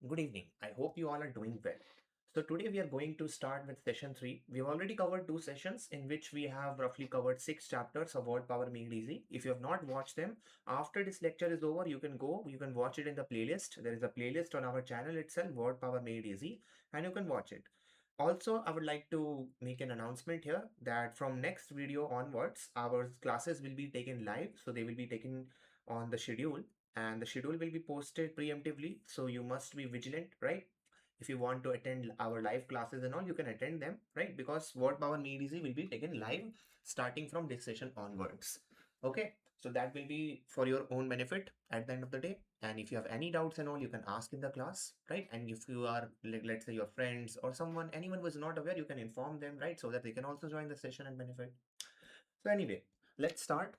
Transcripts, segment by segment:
Good evening. I hope you all are doing well. So today we are going to start with session 3. We've already covered two sessions in which we have roughly covered 6 chapters of Word Power Made Easy. If you have not watched them, after this lecture is over, you can watch it in the playlist. There is a playlist on our channel itself, Word Power Made Easy, and you can watch it. Also, I would like to make an announcement here that from next video onwards, our classes will be taken live. So they will be taken on the schedule and the schedule will be posted preemptively. So you must be vigilant, right? If you want to attend our live classes and all, you can attend them, right? Because Word Power Made Easy will be taken live starting from this session onwards. Okay, so that will be for your own benefit at the end of the day. And if you have any doubts and all, you can ask in the class, right? And if you are, like, let's say your friends or anyone who is not aware, you can inform them, right? So that they can also join the session and benefit. So anyway, let's start.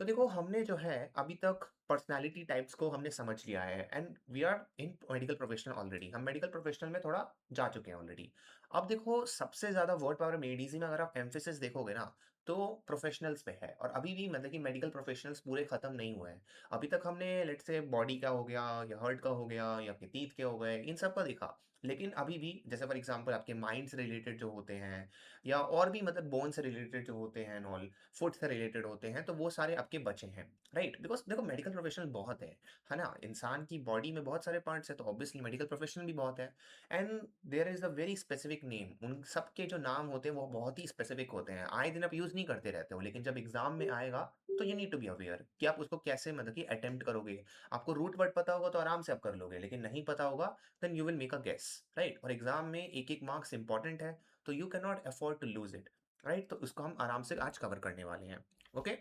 तो देखो हमने जो है अभी तक personality types को हमने समझ लिया है and we are in medical professional already. हम मेडिकल प्रोफेशनल में थोड़ा जा चुके हैं ऑलरेडी। अब देखो सबसे ज़्यादा वर्ड पावर मेडिसिन में अगर आप एम्फेसिस देखोगे ना तो प्रोफेशनल्स पे है और अभी भी मतलब कि मेडिकल प्रोफेशनल्स पूरे खत्म नहीं हुए हैं। अभी तक हमने लेट्स से बॉडी का हो गया या हार्ट का हो गया या आपके टीथ के हो गए, इन सब का देखा। लेकिन अभी भी जैसे फॉर एग्जांपल आपके माइंड से रिलेटेड जो होते हैं या और भी मतलब बोन से रिलेटेड जो होते हैं ऑल, फूड से रिलेटेड होते हैं, तो वो सारे आपके बचे हैं, राइट? बिकॉज़ देखो मेडिकल प्रोफेशनल बहुत है ना? इंसान की बॉडी में बहुत सारे पार्ट्स हैं, तो ऑब्वियसली मेडिकल प्रोफेशनल भी बहुत है and there is a very specific name. उन सब के जो नाम होते हैं, वो बहुत ही स्पेसिफिक होते हैं। आए दिन आप यूज़ नहीं करते रहते हो, लेकिन जब एग्ज़ाम में आएगा, तो you need to be aware कि आप उसको कैसे मतलब कि अटेम्प्ट करोगे। आपको रूट वर्ड पता होगा, तो आराम से आप कर लोगे, लेकिन नहीं पता होगा, then you will make a guess, right? और एग्ज़ाम में एक-एक मार्क्स इम्पोर्टेंट है, तो you can not afford to lose it. Right, तो उसको हम आराम से आज कवर करने वाले हैं। Okay,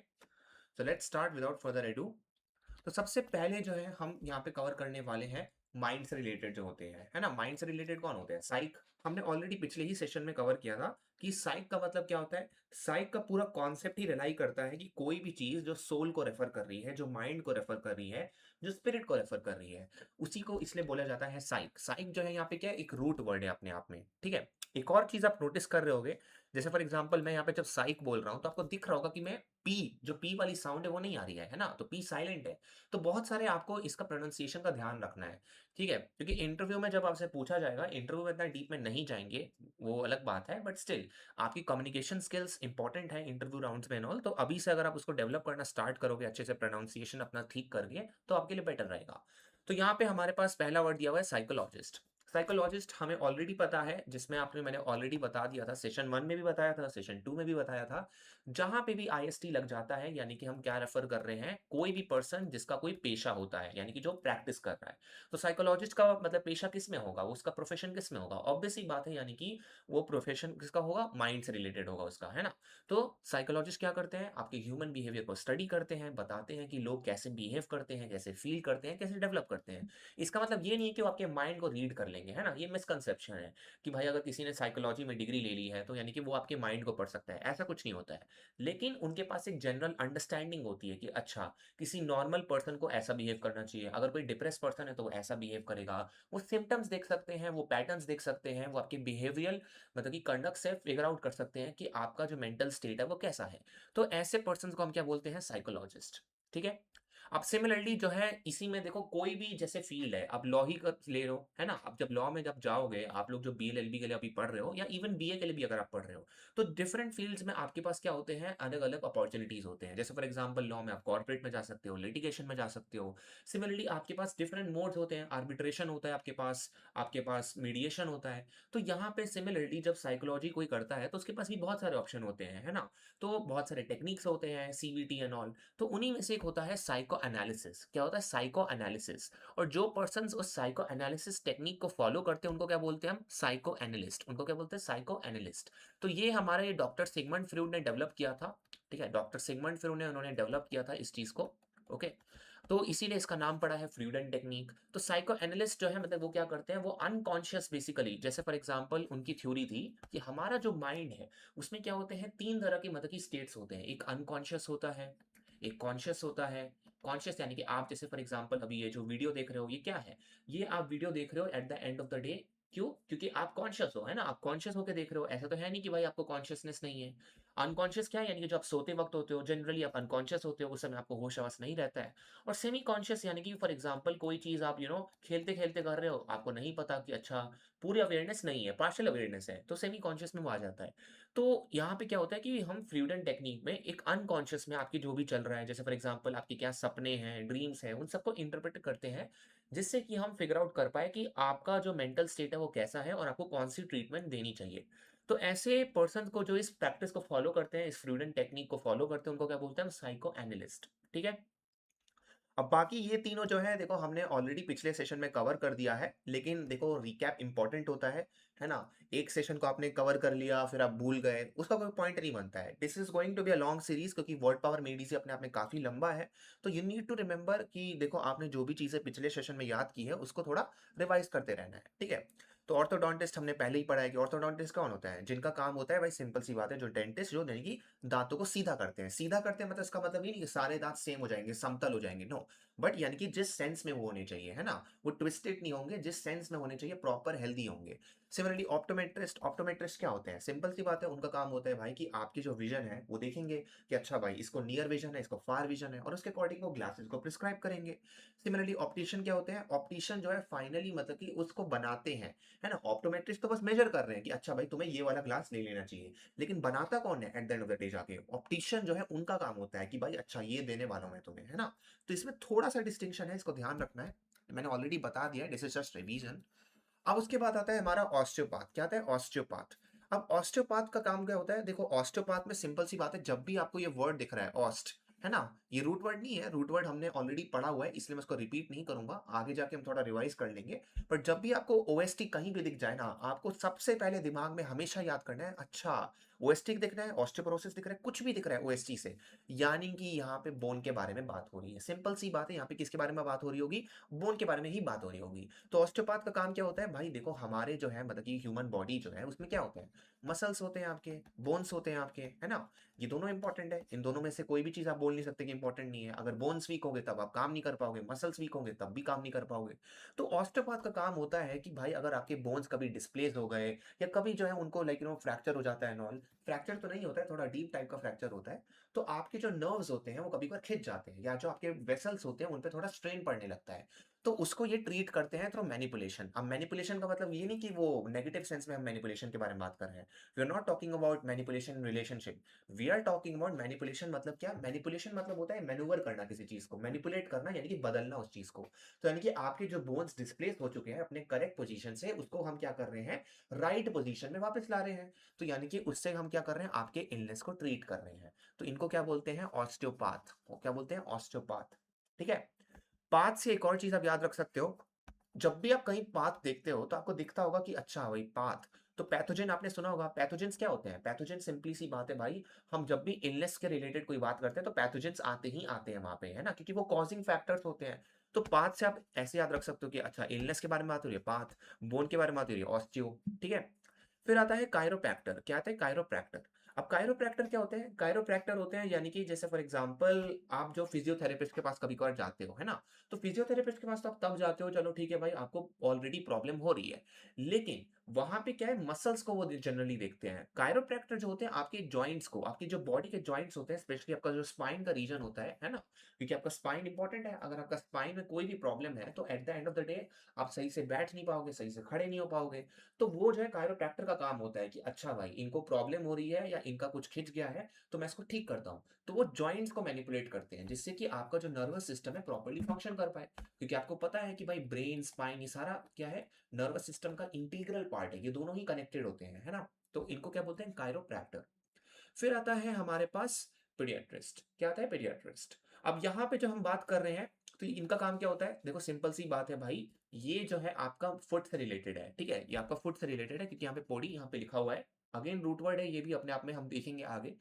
so let's start without further edu. तो सबसे पहले जो है हम यहाँ पे कवर करने वाले हैं माइंड से रिलेटेड जो होते हैं, है ना? माइंड से रिलेटेड कौन होते हैं? साइक। हमने ऑलरेडी पिछले ही सेशन में कवर किया था कि साइक का मतलब क्या होता है। साइक का पूरा कॉन्सेप्ट ही रिलाई करता है कि कोई भी चीज जो सोल को रेफर कर रही है, जो माइंड को रेफर कर रही है, जो स्पिरिट को रेफर कर रही है, उसी को इसलिए बोला जाता है साइक। साइक जो है यहाँ पे क्या है, एक रूट वर्ड है अपने आप में, ठीक है? एक और चीज आप नोटिस कर रहे होगे, जैसे फॉर एग्जाम्पल मैं यहाँ पे जब साइक बोल रहा हूँ तो आपको दिख रहा होगा कि मैं पी, जो पी वाली साउंड है वो नहीं आ रही है ना? तो पी साइलेंट है। तो बहुत सारे आपको इसका प्रोनाउंसिएशन का ध्यान रखना है, ठीक है? क्योंकि इंटरव्यू में जब आपसे पूछा जाएगा, इंटरव्यू में इतना डीप में नहीं जाएँगे, वो अलग बात है, बट स्टिल आपकी कम्युनिकेशन स्किल्स इंपॉर्टेंट है इंटरव्यू राउंड्स में एंड ऑल, तो अभी से अगर आप उसको डेवलप करना स्टार्ट करोगे अच्छे से प्रोनाउंसिएशन अपना ठीक करके, तो आपके लिए बेटर रहेगा। तो यहाँ पे हमारे पास पहला वर्ड दिया हुआ है साइकोलॉजिस्ट। साइकोलॉजिस्ट हमें ऑलरेडी पता है, जिसमें आपने मैंने ऑलरेडी बता दिया था, सेशन 1 में भी बताया था, सेशन 2 में भी बताया था। जहाँ पे भी आईएसटी लग जाता है, यानी कि हम क्या रेफर कर रहे हैं, कोई भी पर्सन जिसका कोई पेशा होता है, यानी कि जो प्रैक्टिस कर रहा है। तो साइकोलॉजिस्ट का मतलब पेशा किस में होगा, वो उसका प्रोफेशन किस में होगा? ऑब्वियस सी बात है, यानी कि वो प्रोफेशन किसका होगा, माइंड से रिलेटेड होगा उसका, है ना? तो साइकोलॉजिस्ट क्या करते हैं, आपके ह्यूमन बिहेवियर को स्टडी करते हैं, बताते हैं कि लोग कैसे बिहेव करते हैं, कैसे फील करते हैं, कैसे डेवलप करते हैं। इसका मतलब ये नहीं है कि वो आपके माइंड को रीड कर लेंगे, है ना? ये मिसकंसेप्शन है कि भाई अगर किसी ने साइकोलॉजी में डिग्री ले ली है, तो यानी कि वो आपके माइंड को पढ़ सकता है, ऐसा कुछ नहीं होता है। लेकिन उनके पास एक जनरल अंडरस्टैंडिंग होती है कि अच्छा, किसी नॉर्मल पर्सन को ऐसा बिहेव करना चाहिए, अगर कोई डिप्रेस पर्सन है तो वो ऐसा बिहेव करेगा। वो सिम्पटम्स देख सकते हैं, वो पैटर्न्स देख सकते हैं, वो आपके बिहेवियरल मतलब कि कंडक्ट से फिगर आउट कर सकते हैं कि आपका जो मेंटल स्टेट है वो कैसा है। तो ऐसे पर्सन को हम क्या बोलते हैं, साइकोलॉजिस्ट, ठीक है? अब सिमिलरली जो है इसी में देखो, कोई भी जैसे फील्ड है, आप लॉ ही कर ले रहे हो, है ना? अब जब लॉ में जब जाओगे, आप लोग जो बीएलएलबी के लिए अभी पढ़ रहे हो या इवन बीए के लिए भी अगर आप पढ़ रहे हो, तो डिफरेंट फील्ड्स में आपके पास क्या होते हैं, अलग-अलग अपॉर्च्युनिटीज़ होते हैं। जैसे फॉर एग्जांपल लॉ में आप कॉर्पोरेट में जा सकते हो, लिटिगेशन में जा सकते हो। सिमिलरली आपके पास डिफरेंट मोड्स होते हैं, आर्बिट्रेशन होता है आपके पास मीडिएशन होता है। तो यहाँ पे सिमिलरली जब साइकोलॉजी कोई करता है, तो उसके पास भी बहुत सारे ऑप्शन होते हैं, है ना? तो बहुत सारे टेक्निक्स होते हैं, सीबीटी एंड ऑल। तो उन्हीं में से एक होता है साइको एनालिसिस। क्या होता है? Psycho analysis. और जो पर्सन्स उस साइको एनालिसिस टेक्निक को फॉलो करते हैं, उनको क्या बोलते हैं हम? Psycho analyst. उनको क्या बोलते हैं? Psycho analyst. तो ये हमारे डॉक्टर सिगमंड फ्रॉइड ने डेवलप किया था, ठीक है? डॉक्टर सिगमंड फ्रॉइड ने उन्होंने डेवलप किया था इस चीज़ को, ओके? तो इसीलिए इसका नाम पड़ा है फ्रॉइडियन टेक्निक। तो साइको एनालिस्ट जो है मतलब वो क्या करते हैं, वो अनकॉन्शियस बेसिकली, जैसे फॉर एग्जांपल उनकी थ्योरी थी कि हमारा जो माइंड है, उसमें क्या होते हैं, 3 तरह के मतलब की स्टेट्स होते हैं। एक अनकॉन्शियस होता है, एक कॉन्शियस होता है। कॉन्शियस यानी कि आप जैसे फॉर एग्जांपल अभी ये जो वीडियो देख रहे हो, ये क्या है? ये आप वीडियो देख रहे हो at the end of the day, क्यों? क्योंकि आप कॉन्शियस हो, है ना? आप कॉन्शियस होके देख रहे हो, ऐसा तो है नहीं कि भाई आपको कॉन्शियसनेस नहीं है। अनकॉन्शियस क्या है, यानी कि जो आप सोते वक़्त होते हो, जनरली आप अनकॉन्शियस होते हो, उस समय आपको होश-हवास नहीं रहता है। और सेमी कॉन्शियस यानी कि फॉर एग्ज़ाम्पल कोई चीज़ आप खेलते-खेलते कर रहे हो, आपको नहीं पता कि अच्छा पूरी अवेयरनेस नहीं है, पार्शियल अवेयरनेस है, तो सेमी कॉन्शियस में वो आ जाता है। तो यहाँ पे क्या होता है कि हम फ्रीडम टेक्नीक में एक अनकॉन्शियस में आपकी जो भी चल रहा है, जैसे फॉर एग्ज़ाम्पल आपके क्या सपने हैं, ड्रीम्स हैं, उन सबको इंटरप्रेट करते हैं, जिससे कि हम फिगर आउट कर पाएँ कि आपका जो मेंटल स्टेट है वो कैसा है और आपको कौन-सी ट्रीटमेंट देनी चाहिए। तो ऐसे पर्सन को जो इस प्रैक्टिस को फॉलो करते हैं, इस फ्रीडम टेक्निक को फॉलो करते हैं, उनको क्या बोलते हैं? हम साइको एनालिस्ट, ठीक है? अब बाकी ये तीनों जो है देखो हमने ऑलरेडी पिछले सेशन में कवर कर दिया है, लेकिन देखो रिकैप इंपॉर्टेंट होता है ना? एक सेशन को आपने कवर कर लिया, फिर आप भूल गए, उसका कोई पॉइंट नहीं बनता है। This is going to be a long series, क्योंकि वर्ड पावर मेड इज़ी अपने आप में काफ़ी लंबा है। तो यू नीड टू रिमेंबर कि देखो आपने जो भी चीज़ें पिछले सेशन में याद की है, उसको थोड़ा रिवाइज़ करते रहना है, ठीक है? तो ऑर्थोडोंटिस्ट हमने पहले ही पढ़ा है कि ऑर्थोडोंटिस्ट कौन होता है? जिनका काम होता है भाई सिंपल सी बात है, जो डेंटिस्ट जो यानी कि दाँतों को सीधा करते हैं। सीधा करते हैं मतलब इसका मतलब ये नहीं कि सारे दाँत सेम हो जाएँगे, समतल हो जाएँगे, नो। बट यानी कि जिस सेंस में वो होने चाहिए, है ना? वो ट्विस्टेड नहीं होंगे, जिस सेंस में होने चाहिए प्रॉपर हेल्दी होंगे। सिमिलरली ऑप्टोमेट्रिस्ट ऑप्टोमेट्रिस्ट क्या होते हैं? सिंपल सी बात है, उनका काम होता है भाई कि आपकी जो विज़न है, वो देखेंगे कि अच्छा भाई इसको नियर विज़न है, इसको फार विज़न है और उसके अकॉर्डिंग वो ग्लासेस को प्रिस्क्राइब करेंगे। सिमिलरली ऑप्टिशियन क्या होते हैं? ऑप्टिशियन जो है फाइनली मतलब कि उसको बनाते हैं, है ना? ऑप्टोमेट्रिस्ट तो बस मेजर कर रहे हैं कि अच्छा भाई तुम्हें ये वाला ग्लास ले लेना चाहिए। लेकिन बनाता कौन है at the end of the day जाके? ऑप्टिशियन जो है उनका काम होता है कि भाई अच्छा ये देने वाला हूँ मैं तुम्हें, है ना? तो इसमें थोड़ा-सा डिस्टिंक्शन है, इसको ध्यान रखना है। मैंने ऑलरेडी बता दिया है, दिस इज़ जस्ट रिवीजन। अब उसके बाद आता है हमारा ऑस्टियोपैथ। क्या आता है? ऑस्टियोपैथ। अब ऑस्टियोपैथ का काम क्या होता है? देखो ऑस्टियोपैथ में सिंपल सी बात है, जब भी आपको ये वर्ड दिख रहा है ऑस्ट, है ना? ये रूट वर्ड नहीं है, रूट वर्ड हमने ऑलरेडी पढ़ा हुआ है, इसलिए मैं इसको रिपीट नहीं करूँगा। आगे जाके हम थोड़ा रिवाइज़ कर लेंगे। बट जब भी आपको ओएसटी कहीं भी दिख जाए ना, आपको सबसे पहले दिमाग में हमेशा याद करना है, अच्छा ओएसटी दिख रहा है, ऑस्टियोपोरोसिस दिख रहा है, कुछ भी दिख रहा है ओएसटी से, यानी कि यहाँ पे बोन के बारे में बात हो रही है। सिंपल सी बात है, यहाँ पे किसके बारे में बात हो रही होगी? बोन के बारे में ही बात हो रही होगी। तो ऑस्टियोपैथ का काम क्या होता है? भाई देखो हमारे जो है मतलब कि ह्यूमन बॉडी जो है उसमें क्या होता है? मसल्स होते हैं आपके, बोन्स होते हैं आपके, है ना? ये दोनों इंपॉर्टेंट है। इन दोनों में से कोई भी चीज़ आप बोल नहीं सकते कि इंपॉर्टेंट नहीं है। अगर बोन्स वीक होंगे तब आप काम नहीं कर पाओगे, मसल्स वीक होंगे तब भी काम नहीं कर पाओगे। तो ऑस्टियोपैथ का काम होता है कि भाई अगर आपके बोन्स कभी डिस्प्लेस हो गए या कभी जो है उनको फ्रैक्चर हो जाता है एंड ऑल, फ्रैक्चर तो नहीं होता है, थोड़ा डीप टाइप का फ्रैक्चर होता है। तो आपके जो नर्व्स होते हैं वो कभी-कभार खिंच जाते हैं या जो आपके वेसल्स होते हैं उन पे थोड़ा स्ट्रेन पड़ने लगता है। तो उसको ये ट्रीट करते हैं थ्रू मैनिपुलेशन। अब मैनिपुलेशन का मतलब ये नहीं कि वो नेगेटिव सेंस में हम मैनिपुलेशन के बारे में बात कर रहे हैं। We are not talking about manipulation in relationship. We are talking about manipulation, मतलब क्या? मैनिपुलेशन मतलब होता है मैनूवर करना किसी चीज़ को, मैनिपुलेट करना यानी कि बदलना उस चीज़ को। तो यानी कि आपके जो बोन्स डिस्प्लेस हो चुके हैं अपने करेक्ट पोजीशन से, उसको हम क्या कर रहे हैं? राइट पोजीशन में वापस ला रहे हैं। तो यानी कि उससे हम क्या कर रहे हैं? आपके इलनेस को ट्रीट कर रहे हैं। तो इनको क्या बोलते हैं? ऑस्टियोपैथ। क्या बोलते हैं? ऑस्टियोपैथ। ठीक है? पाथ से एक और चीज़ आप याद रख सकते हो, जब भी आप कहीं पाथ देखते हो तो आपको दिखता होगा कि अच्छा भाई पाथ, तो पैथोजेन आपने सुना होगा। पैथोजेन्स क्या होते हैं? पैथोजेन सिंपली सी बात है भाई, हम जब भी इलनेस के रिलेटेड कोई बात करते हैं तो पैथोजेन्स आते ही आते हैं वहाँ पे, है ना? क्योंकि वो कॉजिंग फैक्टर्स होते हैं। तो पाथ से आप ऐसे याद रख सकते हो कि अच्छा इलनेस के बारे में बात हो रही है पाथ, बोन के बारे में बात हो रही है ऑस्टियो, ठीक है? फिर आता है कायरोप्रैक्टर। क्या आता है? कायरोप्रैक्टर। अब कायरोप्रैक्टर क्या होते हैं? कायरोप्रैक्टर होते हैं यानी कि जैसे फॉर एग्ज़ाम्पल आप जो फिजियोथेरेपिस्ट के पास कभी-कभार जाते हो, है ना? तो फिजियोथेरेपिस्ट के पास तो आप तब जाते हो, चलो ठीक है भाई आपको ऑलरेडी प्रॉब्लम हो रही है। लेकिन वहाँ पे क्या है, मसल्स को वो जनरली देखते हैं। कायरोप्रैक्टर जो होते हैं आपके जॉइंट्स को, आपकी जो बॉडी के जॉइंट्स होते हैं, स्पेशली आपका जो स्पाइन का रीजन होता है ना? क्योंकि आपका स्पाइन इंपॉर्टेंट है। अगर आपका स्पाइन में कोई भी प्रॉब्लम है तो at the end of the day आप सही से बैठ नहीं पाओगे, सही से खड़े नहीं हो पाओगे। तो वो जो है कायरोप्रैक्टर का काम होता है कि अच्छा भाई इनको प्रॉब्लम हो रही है या इनका कुछ खिंच गया है, तो मैं इसको ठीक करता हूँ। तो वो जॉइंट्स को मैनिपुलेट करते हैं जिससे कि आपका जो नर्वस सिस्टम है प्रॉपर्ली फंक्शन कर पाए। क्योंकि आपको पता है कि भाई ब्रेन, स्पाइन ये सारा क्या है? नर्वस सिस्टम का इंटीग्रल पार्ट है। ये दोनों ही कनेक्टेड होते हैं, है ना? तो इनको क्या बोलते हैं? कायरोप्रैक्टर। फिर आता है हमारे पास पीडियाट्रिस्ट। क्या आता है? पीडियाट्रिस्ट। अब यहाँ पे जो हम बात कर रहे हैं, तो इनका काम क्या होता है? देखो सिंपल सी बात है भाई, ये जो है आपका फुट से रिलेटेड है, ठीक है? ये आपका फुट से रिलेटेड है क्योंकि यहाँ पे पॉडी यहाँ पे लिखा हुआ है। अगेन रूट वर्ड है, ये भी अपने आप में हम देखेंगे आगे।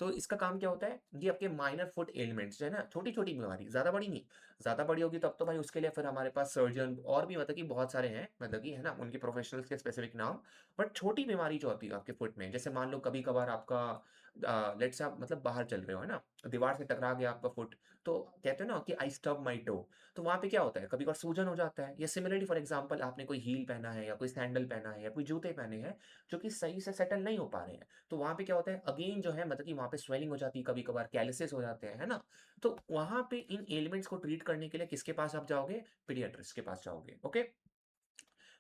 तो इसका काम क्या होता है? ये आपके माइनर फुट एलिमेंट्स जो है ना, छोटी-छोटी बीमारी, ज़्यादा बड़ी नहीं। ज़्यादा बड़ी होगी तब तो भाई उसके लिए फिर हमारे पास सर्जन और भी मतलब कि बहुत सारे हैं, मतलब कि है ना, उनके प्रोफेशनल्स के स्पेसिफिक नाम। बट छोटी बीमारी जो होती है आपके फुट में, जैसे मान लो कभी-कभार आपका लेट्स से आप मतलब बाहर चल रहे हो, है ना? दीवार से टकरा गया आपका फुट, तो कहते हैं ना कि आई स्टब माय टो, तो वहाँ पे क्या होता है, कभी-कभार सूजन हो जाता है। या सिमिलरली फॉर एग्ज़ाम्पल आपने कोई हील पहना है या कोई सैंडल पहना है या कोई जूते पहने हैं, जो कि सही से सेटल नहीं हो पा रहे हैं। तो वहाँ पे क्या होता है, अगेन जो है मतलब कि वहाँ पे स्वेलिंग हो जाती है, कभी-कभार कैल्सिस हो जाते हैं, है ना? तो वहाँ पे इन एलिमेंट्स को ट्रीट करने के लिए किसके पास आप जाओगे? पीडियाट्रिस्ट के पास जाओगे, ओके?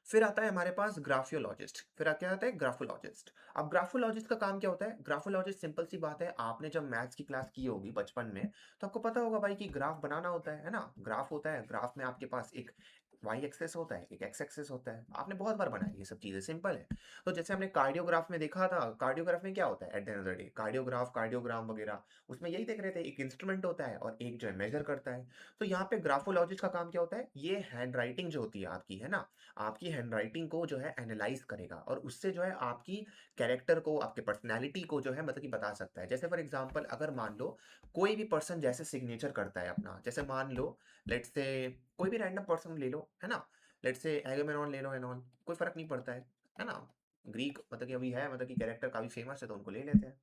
फिर आता है हमारे पास ग्राफियोलॉजिस्ट, फिर क्या आता है ग्राफोलॉजिस्ट। अब ग्राफोलॉजिस्ट का काम क्या होता है? ग्राफोलॉजिस्ट सिंपल सी बात है, आपने जब मैथ्स की क्लास की होगी बचपन में, तो आपको पता होगा भाई कि ग्राफ बनाना होता है ना? ग्राफ होता है, ग्राफ में आपके पास एक वाई एक्सेस होता है, एक एक्स एक्सेस होता है। आपने बहुत बार बनाई ये सब चीज़ें, सिंपल है। तो जैसे हमने कार्डियोग्राफ में देखा था, कार्डियोग्राफ में क्या होता है at the end of the day? Cardiograph, cardiogram वगैरह, उसमें यही देख रहे थे, एक इंस्ट्रूमेंट होता है और एक जो है मेजर करता है। तो यहाँ पे ग्राफोलॉजिस्ट का काम क्या होता है? ये हैंडराइटिंग जो होती है आपकी, है ना? आपकी हैंडराइटिंग को जो है एनालाइज़ करेगा और उससे जो है आपकी कैरेक्टर को, आपके पर्सनैलिटी को जो है मतलब कि बता सकता है। जैसे फॉर एग्ज़ाम्पल अगर मान लो कोई भी पर्सन जैसे सिग्नेचर करता है अपना, जैसे मान लो लेट्स से कोई भी रैंडम पर्सन ले लो, है ना? लेट्स से एगामेमनॉन ले लो एनॉन, कोई फ़र्क नहीं पड़ता है ना? ग्रीक मतलब कि अभी है मतलब कि कैरेक्टर काफ़ी फ़ेमस है तो उनको ले लेते हैं।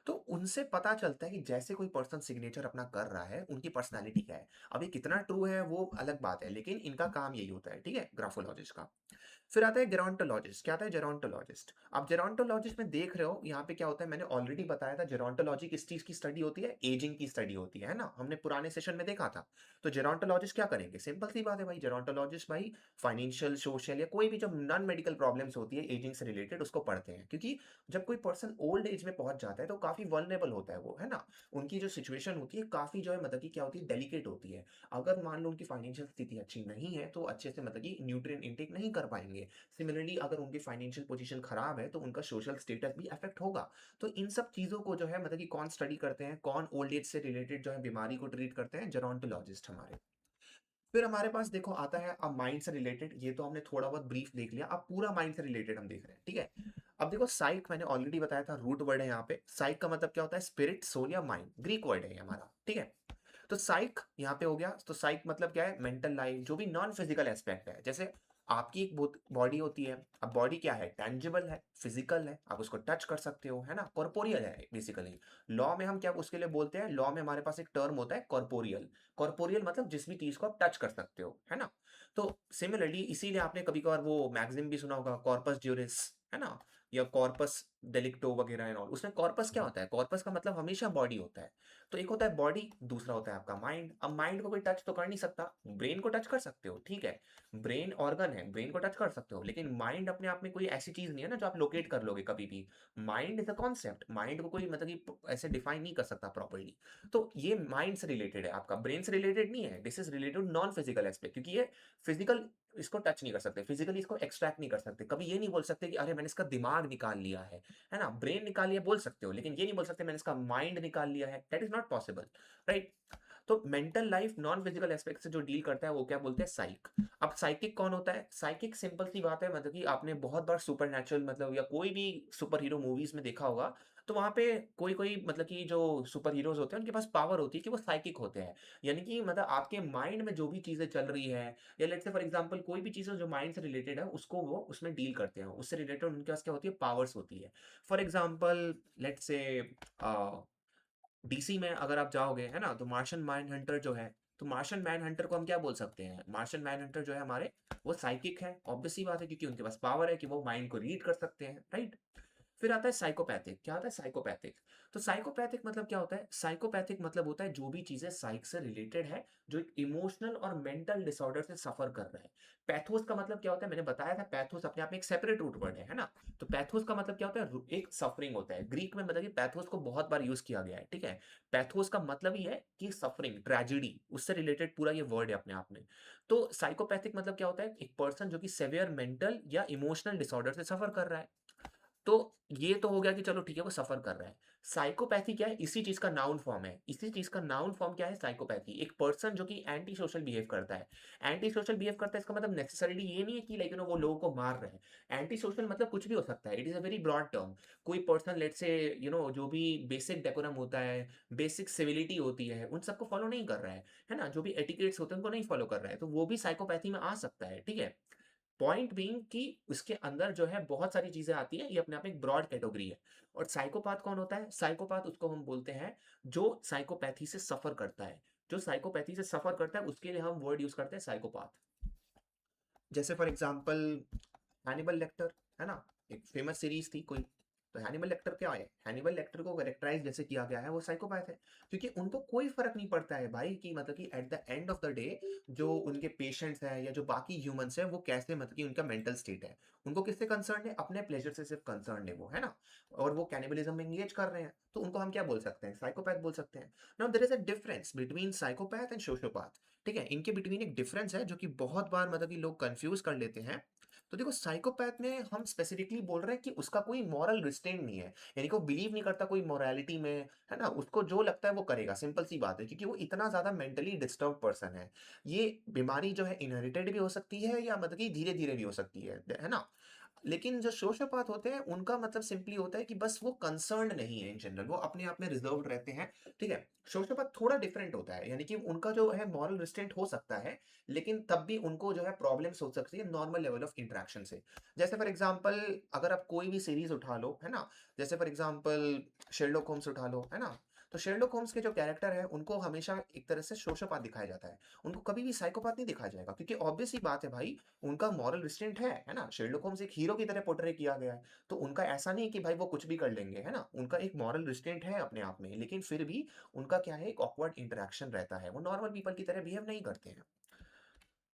तो उनसे पता चलता है कि जैसे कोई पर्सन सिग्नेचर अपना कर रहा है, उनकी पर्सनैलिटी क्या है। अब ये कितना ट्रू है वो अलग बात है, लेकिन इनका काम यही होता है, ठीक है? ग्राफोलॉजिस्ट का। फिर आता है गेरोंटोलॉजिस्ट। क्या आता है गेरोंटोलॉजिस्ट? आप गेरोंटोलॉजिस्ट में देख रहे हो यहाँ पे क्या होता है, मैंने ऑलरेडी बताया था गेरोंटोलॉजी किस चीज़ की स्टडी होती है? एजिंग की स्टडी होती है ना? हमने पुराने सेशन में देखा था। तो गेरोंटोलॉजिस्ट क्या करेंगे? सिंपल सी बात है भाई, गेरोंटोलॉजिस्ट भाई फाइनेंशियल, सोशल या कोई भी जो नॉन मेडिकल प्रॉब्लम्स होती है एजिंग से रिलेटेड उसको पढ़ते हैं। क्योंकि जब कोई पर्सन ओल्ड एज में पहुँच जाता है तो काफ़ी वल्नरेबल होता है वो, है ना? उनकी जो सिचुएशन होती है काफ़ी जो है मतलब कि क्या होती है, डेलिकेट होती है। अगर मान लो उनकी फाइनेंशियल स्थिति अच्छी नहीं है तो अच्छे से मतलब कि न्यूट्रिएंट इनटेक नहीं कर पाएँगे। सिमिलरली अगर उनकी फाइनेंशियल पोजीशन खराब है तो उनका सोशल स्टेटस भी अफेक्ट होगा। तो इन सब चीज़ों को जो है मतलब कि कौन स्टडी करते हैं, कौन ओल्ड एज से रिलेटेड जो है बीमारी को ट्रीट करते हैं? जेरोंटोलॉजिस्ट हमारे। फिर हमारे पास देखो आता है अब माइंड से रिलेटेड, ये तो हमने थोड़ा बहुत ब्रीफ देख लिया, अब पूरा माइंड से रिलेटेड हम देख रहे हैं, ठीक है? अब देखो साइक मैंने ऑलरेडी बताया था, रूट वर्ड है यहाँ पे। साइक का मतलब क्या होता है? स्पिरिट, सोल या माइंड, ग्रीक वर्ड है ये हमारा, ठीक है? तो साइक यहाँ पे हो गया, तो साइक मतलब क्या है? मेंटल लाइफ, जो भी नॉन फिजिकल एस्पेक्ट है। जैसे आपकी एक बॉडी होती है, अब बॉडी क्या है? टेंजिबल है, फिजिकल है, आप उसको टच कर सकते हो, है ना? कॉर्पोरियल है बेसिकली। लॉ में हम क्या उसके लिए बोलते हैं? लॉ में हमारे पास एक टर्म होता है कॉर्पोरियल। कॉर्पोरियल मतलब जिस भी चीज को आप टच कर सकते हो, है ना? तो सिमिलरली इसीलिए आपने कभी कभार वो मैगजीन भी सुना होगा, कॉर्पस ज्यूरिस, है ना? या कॉर्पस डेलिक्टो वगैरह एंड ऑल। उसमें कॉर्पस क्या होता है? कॉर्पस का मतलब हमेशा बॉडी होता है। तो एक होता है बॉडी, दूसरा होता है आपका माइंड। अब माइंड को कोई टच तो कर नहीं सकता, ब्रेन को टच कर सकते हो, ठीक है? ब्रेन ऑर्गन है, ब्रेन को टच कर सकते हो, लेकिन माइंड अपने आप में कोई ऐसी चीज नहीं है ना जो आप लोकेट कर लोगे कभी भी। Mind is a concept, mind को कोई मतलब कि ऐसे डिफाइन नहीं कर सकता प्रॉपर्ली। तो ये माइंड से रिलेटेड है, आपका ब्रेन से रिलेटेड नहीं है। This is related non physical aspect, क्योंकि ये फिजिकल इसको टच नहीं कर सकते, फिजिकली इसको एक्सट्रैक्ट नहीं कर सकते। कभी ये नहीं बोल सकते कि अरे मैंने इसका दिमाग निकाल लिया है ना? ब्रेन निकाल लिया बोल सकते हो, लेकिन ये नहीं बोल सकते मैंने इसका माइंड निकाल लिया है। That is not possible, right? तो mental life non physical aspect से जो डील करता है वो क्या बोलते हैं? साइक। अब साइकिक कौन होता है? साइकिक सिंपल सी बात है, मतलब कि आपने बहुत बार सुपरनैचुरल मतलब या कोई भी सुपर हीरो मूवीज में देखा होगा। तो वहां पे कोई कोई मतलब कि जो सुपर हीरोज होते हैं उनके पास पावर होती है कि वो साइकिक होते हैं। यानी कि मतलब आपके माइंड में जो भी चीजें चल रही है, या लेट्स से फॉर एग्जांपल कोई भी चीज़ हो जो माइंड से रिलेटेड है, उसको वो उसमें डील करते हैं। उससे रिलेटेड उनके पास क्या होती है? पावर्स होती है। For example let's say a, DC में अगर आप जाओगे, है ना? तो मार्शियन मैनहंटर जो है, तो मार्शियन मैनहंटर को हम क्या बोल सकते हैं? मार्शियन मैनहंटर जो है हमारे, वो साइकिक है। ऑब्वियस सी बात है, क्योंकि उनके पास पावर है कि वो माइंड को रीड कर सकते हैं, राइट? फिर आता है साइकोपैथिक। क्या आता है? साइकोपैथिक। तो साइकोपैथिक मतलब क्या होता है? साइकोपैथिक मतलब होता है जो भी चीजें साइक से रिलेटेड है, जो एक इमोशनल और मेंटल डिसऑर्डर से सफर कर रहा है। पैथोस का मतलब क्या होता है? मैंने बताया था, पैथोस अपने आप में एक सेपरेट रूट वर्ड है ना? तो पैथोस का मतलब क्या होता है? एक सफरिंग होता है। ग्रीक में मतलब कि पैथोस को बहुत बार यूज किया गया है, ठीक है? पैथोस का मतलब ही है कि सफरिंग, ट्रेजेडी, उससे रिलेटेड पूरा ये वर्ड है अपने आप में। तो साइकोपैथिक मतलब क्या होता है? एक पर्सन जो कि सेवियर मेंटल या इमोशनल डिसऑर्डर से सफर कर रहा है। तो ये तो हो गया कि चलो ठीक है वो सफ़र कर रहा है। साइकोपैथी क्या है? इसी चीज़ का नाउन फॉर्म है। इसी चीज़ का नाउन फॉर्म क्या है? साइकोपैथी। एक पर्सन जो कि एंटी सोशल बिहेव करता है। एंटी सोशल बिहेव करता है इसका मतलब नेसेसरीली ये नहीं है कि लाइक वो लोगों को मार रहा है। एंटी सोशल मतलब कुछ भी हो सकता है। It is a very broad term. कोई पर्सन लेट्स से जो भी बेसिक डेकोरम होता है, बेसिक सिविलिटी होती है, उन सबको फॉलो नहीं कर रहा है ना? जो भी एटिकेट्स होते हैं उनको नहीं फॉलो कर रहा है, तो वो भी साइकोपैथी में आ सकता है, ठीक है? पॉइंट बीइंग कि उसके अंदर जो है बहुत सारी चीजें आती हैं, ये अपने आप में एक ब्रॉड कैटेगरी है। और साइकोपाथ कौन होता है? साइकोपाथ उसको हम बोलते हैं जो साइकोपैथी से सफर करता है। जो साइकोपैथी से सफर करता है उसके लिए हम वर्ड यूज करते हैं साइकोपाथ। जैसे फॉर एग्जांपल हैनिबल लेक्टर, है ना, एक फेमस सीरीज थी कोई, तो हैनिबल लेक्टर क्या है? हैनिबल लेक्टर को कैरेक्टराइज जैसे किया गया है वो साइकोपैथ है, क्योंकि उनको कोई फर्क नहीं पड़ता है भाई कि मतलब कि at the end of the day जो उनके पेशेंट्स हैं या जो बाकी ह्यूमंस हैं वो कैसे, मतलब कि उनका मेंटल स्टेट है, उनको किससे कंसर्न है? अपने प्लेजर से सिर्फ कंसर्न है वो, है ना, और वो कैनिबलिज्म में एंगेज कर रहे हैं, तो उनको हम क्या बोल सकते हैं? साइकोपैथ बोल सकते हैं। Now there is a difference between psychopath and sociopath. ठीक है, इनके बिटवीन एक डिफरेंस है जो कि बहुत बार मतलब कि लोग कंफ्यूज कर लेते हैं। तो देखो साइकोपैथ में हम स्पेसिफिकली बोल रहे हैं कि उसका कोई मॉरल रिस्ट्रेंट नहीं है, यानी कि वो बिलीव नहीं करता कोई मोरालिटी में, है ना, उसको जो लगता है वो करेगा, सिंपल सी बात है, क्योंकि वो इतना ज्यादा मेंटली डिस्टर्ब पर्सन है। ये बीमारी जो है इनहेरिटेड भी हो सकती है या मतलब कि धीरे धीरे भी हो सकती है ना। लेकिन जो सोशियोपैथ होते हैं उनका मतलब सिंपली होता है कि बस वो कंसर्न्ड नहीं है, इन जनरल वो अपने आप में रिजर्व्ड रहते हैं। ठीक है, सोशियोपैथ थोड़ा डिफरेंट होता है, यानी कि उनका जो है मॉरल रिस्ट्रेंट हो सकता है, लेकिन तब भी उनको जो है प्रॉब्लम्स हो सकती है नॉर्मल लेवल ऑफ इंटरेक्शन से। जैसे फॉर एग्जांपल अगर आप कोई भी सीरीज उठा लो, है ना, जैसे फॉर एग्जांपल शेरलॉक होम्स उठा लो, है ना, तो शेरलॉक होम्स के जो कैरेक्टर है उनको हमेशा एक तरह से सोशियोपैथ दिखाया जाता है, उनको कभी भी साइकोपैथ नहीं दिखाया जाएगा, क्योंकि ऑब्वियस ही बात है भाई, उनका मॉरल रिस्ट्रेंट है ना, शेरलॉक होम्स एक हीरो की तरह पोर्ट्रे किया गया है, तो उनका ऐसा नहीं कि भाई वो कुछ भी कर लेंगे, है ना, उनका एक मॉरल रिस्ट्रेंट है अपने आप में, लेकिन फिर भी उनका क्या है, एक ऑकवर्ड इंटरेक्शन रहता है, वो नॉर्मल पीपल की तरह बिहेव नहीं करते हैं।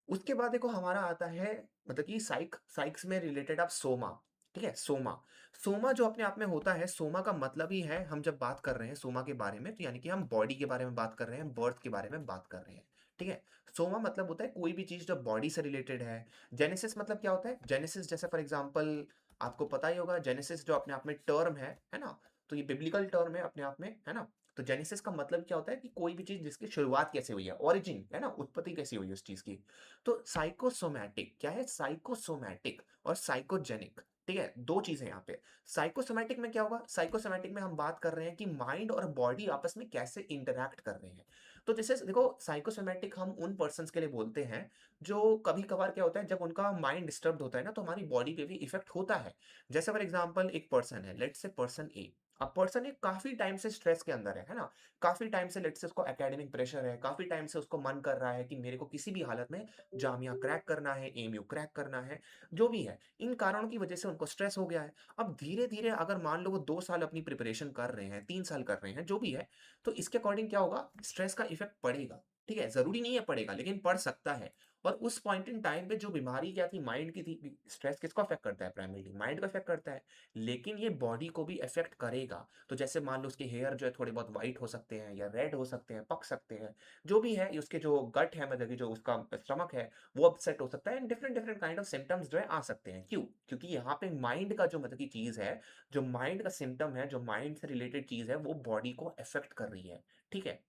उसके बाद देखो हमारा आता है मतलब कि साइक्स में रिलेटेड आप सोमा। ठीक है, सोमा। सोमा जो अपने आप में होता है, सोमा का मतलब ही है, हम जब बात कर रहे हैं सोमा के बारे में तो यानी कि हम बॉडी के बारे में बात कर रहे हैं, बर्थ के बारे में बात कर रहे हैं। ठीक है, सोमा मतलब होता है कोई भी चीज जो बॉडी से रिलेटेड है। जेनेसिस मतलब क्या होता है? जेनेसिस जैसे फॉर एग्जांपल आपको पता ही होगा, जेनेसिस जो अपने आप में टर्म है ना, तो ये बिब्लिकल टर्म है अपने आप में, है ना। तो जेनेसिस का मतलब क्या होता है कि कोई भी चीज जिसकी शुरुआत कैसे हुई है, ओरिजिन, है ना, उत्पत्ति कैसी हुई है उस चीज की। तो साइकोसोमैटिक क्या है? साइकोसोमैटिक और साइकोजेनिक, ठीक है, दो चीजें यहाँ पे। साइकोसोमैटिक में क्या होगा? साइकोसोमैटिक में हम बात कर रहे हैं कि माइंड और बॉडी आपस में कैसे इंटरैक्ट कर रहे हैं। तो जैसे देखो साइकोसोमैटिक हम उन पर्सन्स के लिए बोलते हैं जो कभी कभार क्या होता है, जब उनका माइंड डिस्टर्ब होता है ना, तो हमारी बॉडी पे भी इफेक्ट होता है। जैसे फॉर एग्जाम्पल एक पर्सन है, लेट्स से पर्सन ए, अब पर्सन ए काफी टाइम से स्ट्रेस के अंदर है ना, काफी टाइम से लेट्स से उसको एकेडमिक प्रेशर है, काफी टाइम से उसको मन कर रहा है कि मेरे को किसी भी हालत में जामिया क्रैक करना है, एमयू क्रैक करना है, जो भी है, इन कारणों की वजह से उनको स्ट्रेस हो गया है। अब धीरे धीरे अगर मान लो वो 2 साल अपनी प्रिपरेशन कर रहे हैं, 3 साल कर रहे हैं, जो भी है, तो इसके अकॉर्डिंग क्या होगा? स्ट्रेस का इफेक्ट पड़ेगा। ठीक है, जरूरी नहीं है पड़ेगा, लेकिन पड़ सकता है। और उस पॉइंट इन टाइम पे जो बीमारी क्या थी, माइंड की थी, स्ट्रेस किसको अफेक्ट करता है? प्राइमरीली माइंड को अफेक्ट करता है, लेकिन ये बॉडी को भी अफेक्ट करेगा। तो जैसे मान लो उसके हेयर जो है थोड़े बहुत व्हाइट हो सकते हैं या रेड हो सकते हैं, पक सकते हैं, जो भी है, उसके जो गट है, मतलब कि जो उसका स्टमक है, वो अपसेट हो सकता है, and different different kind of symptoms जो है आ सकते हैं। क्यों? क्योंकि यहाँ पे माइंड का जो मतलब की चीज है, जो माइंड का सिम्टम है, जो माइंड से रिलेटेड चीज है, वो बॉडी को अफेक्ट कर रही है। ठीक है,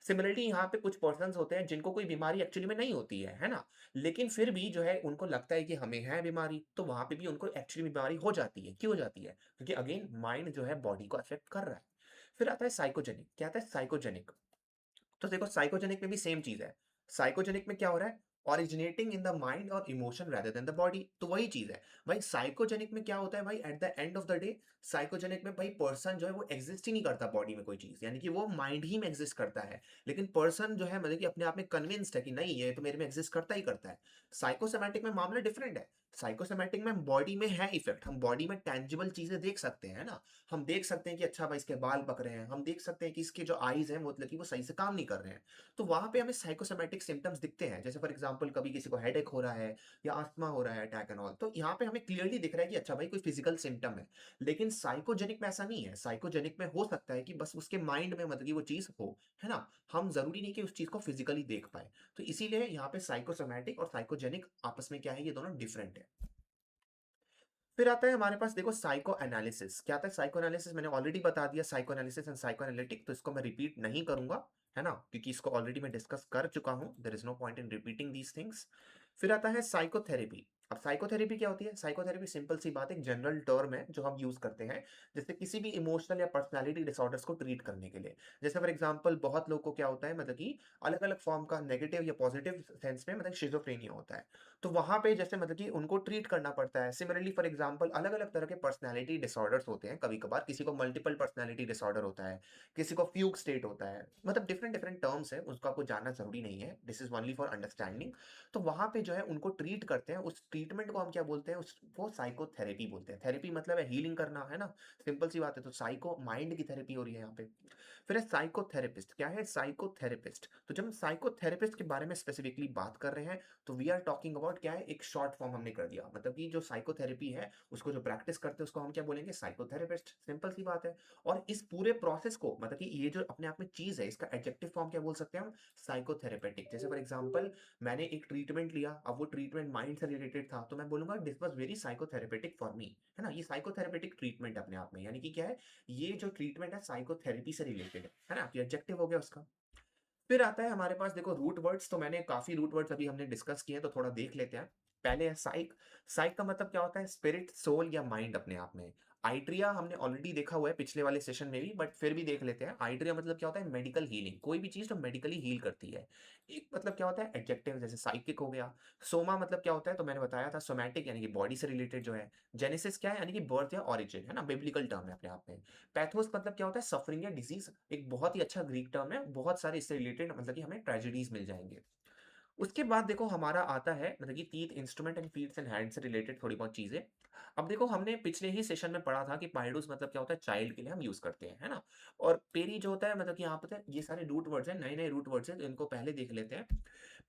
सिमिलरली यहाँ पे कुछ पर्सन्स होते हैं जिनको कोई बीमारी एक्चुअली में नहीं होती है ना, लेकिन फिर भी जो है उनको लगता है कि हमें है बीमारी, तो वहां पे भी उनको एक्चुअली बीमारी हो जाती है। क्यों हो जाती है? क्योंकि अगेन माइंड जो है बॉडी को अफेक्ट कर रहा है। फिर आता है साइकोजेनिक। क्या आता है? साइकोजेनिक। तो देखो साइकोजेनिक में भी सेम चीज है। साइकोजेनिक में क्या हो रहा है? ओरिजिनेटिंग इन द माइंड और emotion rather than the body, तो वही चीज है। भाई साइकोजेनिक में क्या होता है भाई, at the end of the day, psychogenic में भाई पर्सन जो है वो एग्जिस्ट ही नहीं करता बॉडी में कोई चीज, यानी कि वो माइंड ही में एग्जिस्ट करता है, लेकिन पर्सन जो है मतलब कि अपने आप में कन्विंस्ड है कि नहीं ये तो मेरे में एग्जिस्ट करता ही करता है। साइकोसोमैटिक में मामला डिफरेंट है। साइकोसोमैटिक में बॉडी में है इफेक्ट, हम बॉडी में टेंजिबल चीजें देख सकते हैं ना, हम देख सकते हैं कि अच्छा भाई इसके बाल पक रहे हैं, हम देख सकते हैं कि इसके जो आईज हैं मतलब कि वो सही से काम नहीं कर रहे हैं, तो वहां पे हमें साइकोसोमैटिक सिम्टम्स दिखते हैं। जैसे फॉर एग्जांपल कभी किसी को हेडेक हो रहा है या अस्थमा हो रहा है, अटैक एंड ऑल, तो यहाँ पे हमें क्लियरली दिख रहा है कि अच्छा भाई कोई फिजिकल सिम्टम है। लेकिन साइकोजेनिक में ऐसा नहीं है। साइकोजेनिक में हो सकता है कि बस उसके माइंड में मतलब कि वो चीज हो, है ना, हम जरूरी नहीं कि उस चीज को फिजिकली देख पाए। तो इसीलिए यहाँ पे साइकोसोमैटिक और साइकोजेनिक आपस में क्या है, ये दोनों डिफरेंट है। फिर आता है हमारे पास देखो साइको एनालिसिस। क्या आता है साइको एनालिसिस? मैंने ऑलरेडी बता दिया psycho analysis and psycho analytic, तो इसको मैं रिपीट नहीं करूंगा, है ना, क्योंकि इसको ऑलरेडी मैं डिस्कस कर चुका हूं, there is no point in repeating these things. फिर आता है साइकोथेरेपी। अब साइकोथेरेपी क्या होती है? साइकोथेरेपी सिंपल सी बात है, एक जनरल टर्म है जो हम यूज़ करते हैं, जैसे किसी भी इमोशनल या पर्सनैलिटी डिसऑर्डर्स को ट्रीट करने के लिए। जैसे फॉर एग्ज़ाम्पल बहुत लोगों को क्या होता है, मतलब कि अलग-अलग फ़ॉर्म का नेगेटिव या पॉज़िटिव सेंस में मतलब शिज़ोफ्रेनिया होता है। तो वहाँ पे जैसे मतलब कि उनको ट्रीट करना पड़ता है। सिमिलरली फॉर एग्ज़ाम्पल अलग-अलग तरह के पर्सनैलिटी डिसऑर्डर्स होते हैं कभी-कभार, किसी को मल्टीपल पर्सनैलिटी डिसऑर्डर होता है, किसी को फ्यूग स्टेट होता है। मतलब डिफरेंट डिफरेंट टर्म्स हैं, उसको आपको जानना ज़रूरी नहीं है। This is only for understanding. तो वहाँ पे जो है उनको ट्रीट करते हैं, उस ट्रीटमेंट को हम क्या बोलते हैं, उसको साइकोथेरेपी बोलते हैं। थेरेपी मतलब है हीलिंग करना, है ना? सिंपल सी बात है, तो साइको माइंड की थेरेपी हो रही है यहाँ पे। फिर है साइकोथेरेपिस्ट। क्या है साइकोथेरेपिस्ट? तो जब हम साइकोथेरेपिस्ट के बारे में स्पेसिफिकली बात कर रहे हैं, तो वी आर टॉकिंग अबाउट क्या है, एक शॉर्ट फॉर्म हमने कर दिया। मतलब कि जो साइकोथेरेपी है, उसको जो प्रैक्टिस करते हैं, उसको हम क्या बोलेंगे, साइकोथेरेपिस्ट। सिंपल सी बात है। और इस पूरे प्रोसेस को मतलब कि ये जो अपने आप में चीज़ है, इसका एडजेक्टिव फॉर्म क्या बोल सकते हैं हम? साइकोथेरेपेटिक। जैसे फॉर एग्जांपल मैंने एक ट्रीटमेंट लिया, अब वो ट्रीटमेंट माइंड से रिलेटेड था, तो मैं बोलूँगा this was very psychotherapeutic for me, है ना? ये साइकोथेरेपेटिक ट्रीटमेंट अपने आप में, यानी कि क्या है, ये जो ट्रीटमेंट है साइकोथेरेपी से रिलेटेड है ना? तो ये एडजेक्टिव हो गया उसका। फिर आता है हमारे पास देखो रूट वर्ड्स, तो मैंने काफ़ी रूट वर्ड्स अभी हमने डिस्कस किए हैं, तो थोड़ा देख लेते हैं। पहले है साइक। साइक का मतलब क्या होता है? स्पिरिट, सोल या माइंड अपने आप में। आइट्रिया हमने ऑलरेडी देखा हुआ है पिछले वाले सेशन में भी, बट फिर भी देख लेते हैं। आइट्रिया मतलब क्या होता है? मेडिकल हीलिंग, कोई भी चीज़ जो मेडिकली हील करती है। एक मतलब क्या होता है? एडजेक्टिव, जैसे साइकिक हो गया। सोमा मतलब क्या होता है? तो मैंने बताया था सोमैटिक, यानी कि बॉडी से रिलेटेड जो है। जेनेसिस क्या है? यानी कि बर्थ या ऑरिजिन, है ना? बिब्लिकल टर्म है अपने आप में। पैथोस मतलब क्या होता है? सफरिंग या डिजीज़, एक बहुत ही अच्छा ग्रीक टर्म है, बहुत सारे इससे रिलेटेड मतलब कि हमें ट्रेजेडीज़ मिल जाएँगे। उसके बाद देखो हमारा आता है मतलब कि teeth, instrument and feats and hand से रिलेटेड थोड़ी बहुत चीज़ें। अब देखो हमने पिछले ही सेशन में पढ़ा था कि पाइडोस मतलब क्या होता है? चाइल्ड के लिए हम यूज़ करते हैं, है ना? और पेरी जो होता है मतलब कि यहाँ पता है ये सारे रूट वर्ड्स हैं, नए-नए रूट वर्ड्स हैं, तो इनको पहले देख लेते हैं।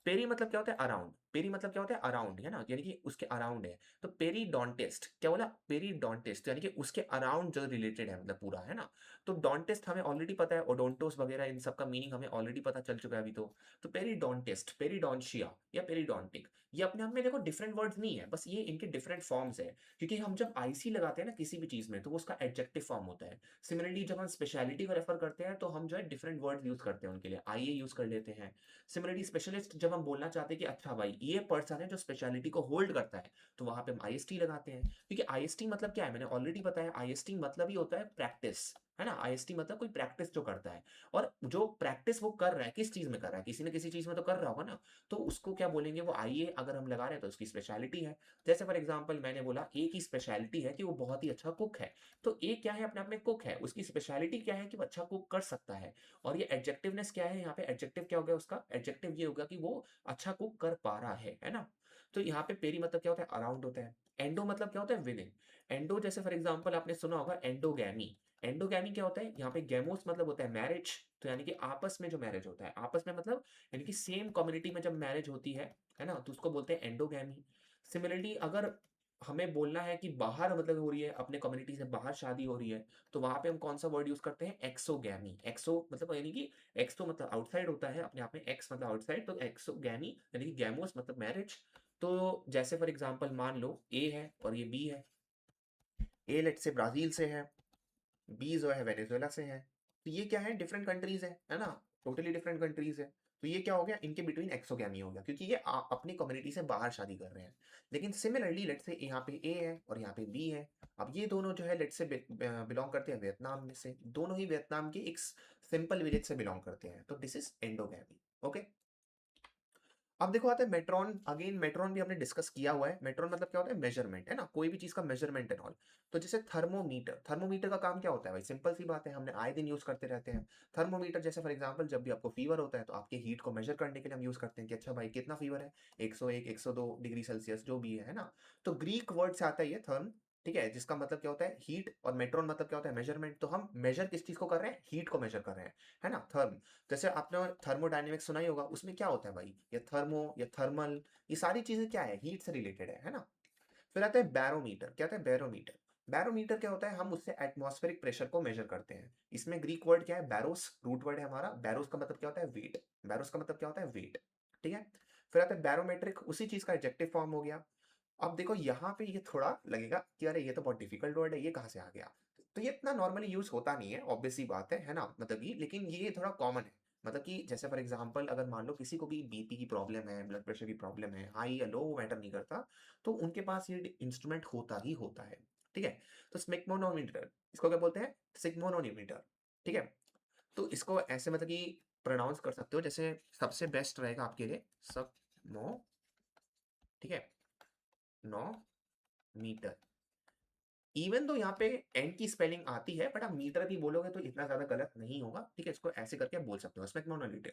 पेरी मतलब क्या होता है? अराउंड। पेरी मतलब क्या होता है? अराउंड, है ना? यानी कि उसके अराउंड है। तो पेरीडोंटिस्ट क्या बोला? पेरीडोंटिस्ट यानी कि उसके अराउंड जो रिलेटेड है मतलब पूरा, है ना? तो डोंटिस्ट हमें ऑलरेडी पता है, ओडोंटोस वगैरह इन सब का मीनिंग हमें ऑलरेडी पता चल चुका है अभी तो। तो पेरीडोंटिस्ट, पेरीडोंशिया या पेरीडोंटिक, ये अपने आप में देखो डिफरेंट वर्ड्स नहीं है, बस ये इनके डिफरेंट फॉर्म्स हैं। क्योंकि हम जब आईसी लगाते हैं ना किसी भी चीज़ में, तो वो उसका एडजेक्टिव फॉर्म होता है। सिमिलरली जब हम स्पेशलिटी को रेफर करते हैं, तो हम जो है डिफरेंट वर्ड्स यूज़ करते हैं उनके लिए। आईए यूज़ कर लेते हैं। सिमिलरली स्पेशलिस्ट जब हम बोलना चाहते हैं कि अच्छा भाई ये पर्सन है जो स्पेशलिटी को होल्ड करता है, तो वहाँ पे हम आईएसटी लगाते हैं। क्योंकि आईएसटी मतलब क्या है? मैंने ऑलरेडी बताया, आईएसटी मतलब ही होता है प्रैक्टिस, है ना? आईएसटी मतलब कोई प्रैक्टिस जो करता है, और जो प्रैक्टिस वो कर रहा है, किस चीज़ में कर रहा है? किसी न किसी चीज़ में तो कर रहा होगा ना, तो उसको क्या बोलेंगे? वो आईए अगर हम लगा रहे हैं तो उसकी स्पेशलिटी है। जैसे फॉर एग्ज़ाम्पल मैंने बोला ए की स्पेशलिटी है कि वो बहुत ही अच्छा कुक है। तो ए क्या है? अपने आप में कुक है, उसकी स्पेशलिटी क्या है कि वो अच्छा कुक कर सकता है। और ये एडजेक्टिवनेस क्या है यहाँ पे? एडजेक्टिव क्या हो गया उसका? एडजेक्टिव ये होगा कि वो अच्छा कुक कर पा रहा है ना? तो यहाँ पे पेरी मतलब क्या होता है? अराउंड होता है। एंडो मतलब क्या होता है? With in. एंडो जैसे फॉर एग्ज़ाम्पल आपने सुना होगा एंडोगैमी। एंडोगैमी क्या होता है? यहाँ पे गैमोस मतलब होता है मैरिज, तो यानी कि आपस में जो मैरिज होता है, आपस में मतलब यानी कि सेम कम्युनिटी में जब मैरिज होती है ना? तो उसको बोलते हैं एंडोगैमी। सिमिलरली अगर हमें बोलना है कि बाहर मतलब हो रही है, अपने कम्युनिटी से बाहर शादी हो रही है, तो वहाँ पे हम कौन-सा वर्ड यूज़ करते हैं? एक्सोगैमी। एक्सो मतलब यानी कि एक्स तो मतलब आउटसाइड होता है अपने आप में, एक्स मतलब आउटसाइड, तो एक्सोगैमी यानी कि गैमोस मतलब मैरिज। तो जैसे फॉर एग्ज़ाम्पल मान लो ए है और ये बी है। ए लेट्स से ब्राज़ील से है, बी जो है वेनेज़ुएला से है। तो ये क्या है? डिफरेंट कंट्रीज़ है ना? टोटली डिफरेंट कंट्रीज़ है। तो ये क्या हो गया? इनके बिटवीन एक्सोगैमी हो गया, क्योंकि ये अपनी कम्युनिटी से बाहर शादी कर रहे हैं। लेकिन सिमिलरली लेट्स से यहाँ पे ए है और यहाँ पे बी है। अब ये दोनों जो है लेट्स से बिलॉन्ग करते हैं वियतनाम में से। दोनों ही वियतनाम के एक सिंपल विलेज से बिलॉन्ग करते हैं। तो दिस इज़ एंडोगैमी। ओके? अब देखो आता है मेट्रॉन, अगेन मेट्रॉन भी हमने डिस्कस किया हुआ है। मेट्रॉन मतलब क्या होता है? मेजरमेंट, है ना? कोई भी चीज़ का मेजरमेंट एंड ऑल। तो जैसे थर्मोमीटर, थर्मोमीटर का काम क्या होता है भाई? सिंपल सी बात है, हमने आए दिन यूज़ करते रहते हैं। थर्मोमीटर जैसे फॉर एग्ज़ाम्पल जब भी आपको फीवर होता है, तो आपके हीट को मेजर करने के लिए हम यूज़ करते हैं कि अच्छा भाई कितना फीवर है? 101, 102 डिग्री सेल्सियस जो भी है ना? तो ग्रीक वर्ड से आता है ये थर्म, ठीक है? जिसका मतलब क्या होता है? हीट, और मेट्रॉन मतलब क्या होता है? मेजरमेंट। तो हम मेजर किस चीज़ को कर रहे हैं? हीट को मेजर कर रहे हैं, है ना? थर्म। जैसे आपने थर्मोडायनामिक्स सुना ही होगा, उसमें क्या होता है भाई? ये थर्मो या थर्मल, ये सारी चीज़ें क्या है? हीट से रिलेटेड है ना? फिर आता है बैरोमीटर। क्या होता है? बैरोमीटर। बैरोमीटर क्या होता है? हम उससे एटमॉस्फेरिक प्रेशर को मेजर करते हैं। इसमें ग्रीक वर्ड क्या है? बैरोस, रूट वर्ड है हमारा। बैरोस का मतलब क्या होता है? वेट। बैरोस का मतलब क्या होता है? वेट। ठीक है? फिर आता है बैरोमेट्रिक, उसी चीज़ का एडजेक्टिव फॉर्म हो गया। अब देखो यहाँ पे ये थोड़ा लगेगा कि अरे ये तो बहुत डिफिकल्ट वर्ड है, ये कहाँ से आ गया? तो ये इतना नॉर्मली यूज़ होता नहीं है, ऑब्वियस सी बात है ना? मतलब कि लेकिन ये थोड़ा कॉमन है। मतलब कि जैसे फॉर एग्जांपल अगर मान लो किसी को भी बीपी की प्रॉब्लम है, ब्लड प्रेशर की प्रॉब्लम है, हाई या लो वो मैटर नहीं करता, तो उनके पास ये इंस्ट्रूमेंट होता ही होता है। ठीक है? तो स्फिग्मोनोमीटर, इसको क्या बोलते हैं? सिग्मोनोमीटर। ठीक है? तो इसको ऐसे मतलब कि प्रोनाउंस कर सकते हो, जैसे सबसे बेस्ट रहेगा आपके लिए सब नो, ठीक है, नो मीटर। इवन तो यहाँ पे एन की स्पेलिंग आती है, बट आप मीटर भी बोलोगे तो इतना ज्यादा गलत नहीं होगा। ठीक है, इसको ऐसे करके आप बोल सकते हो, स्फिग्मोनोमीटर।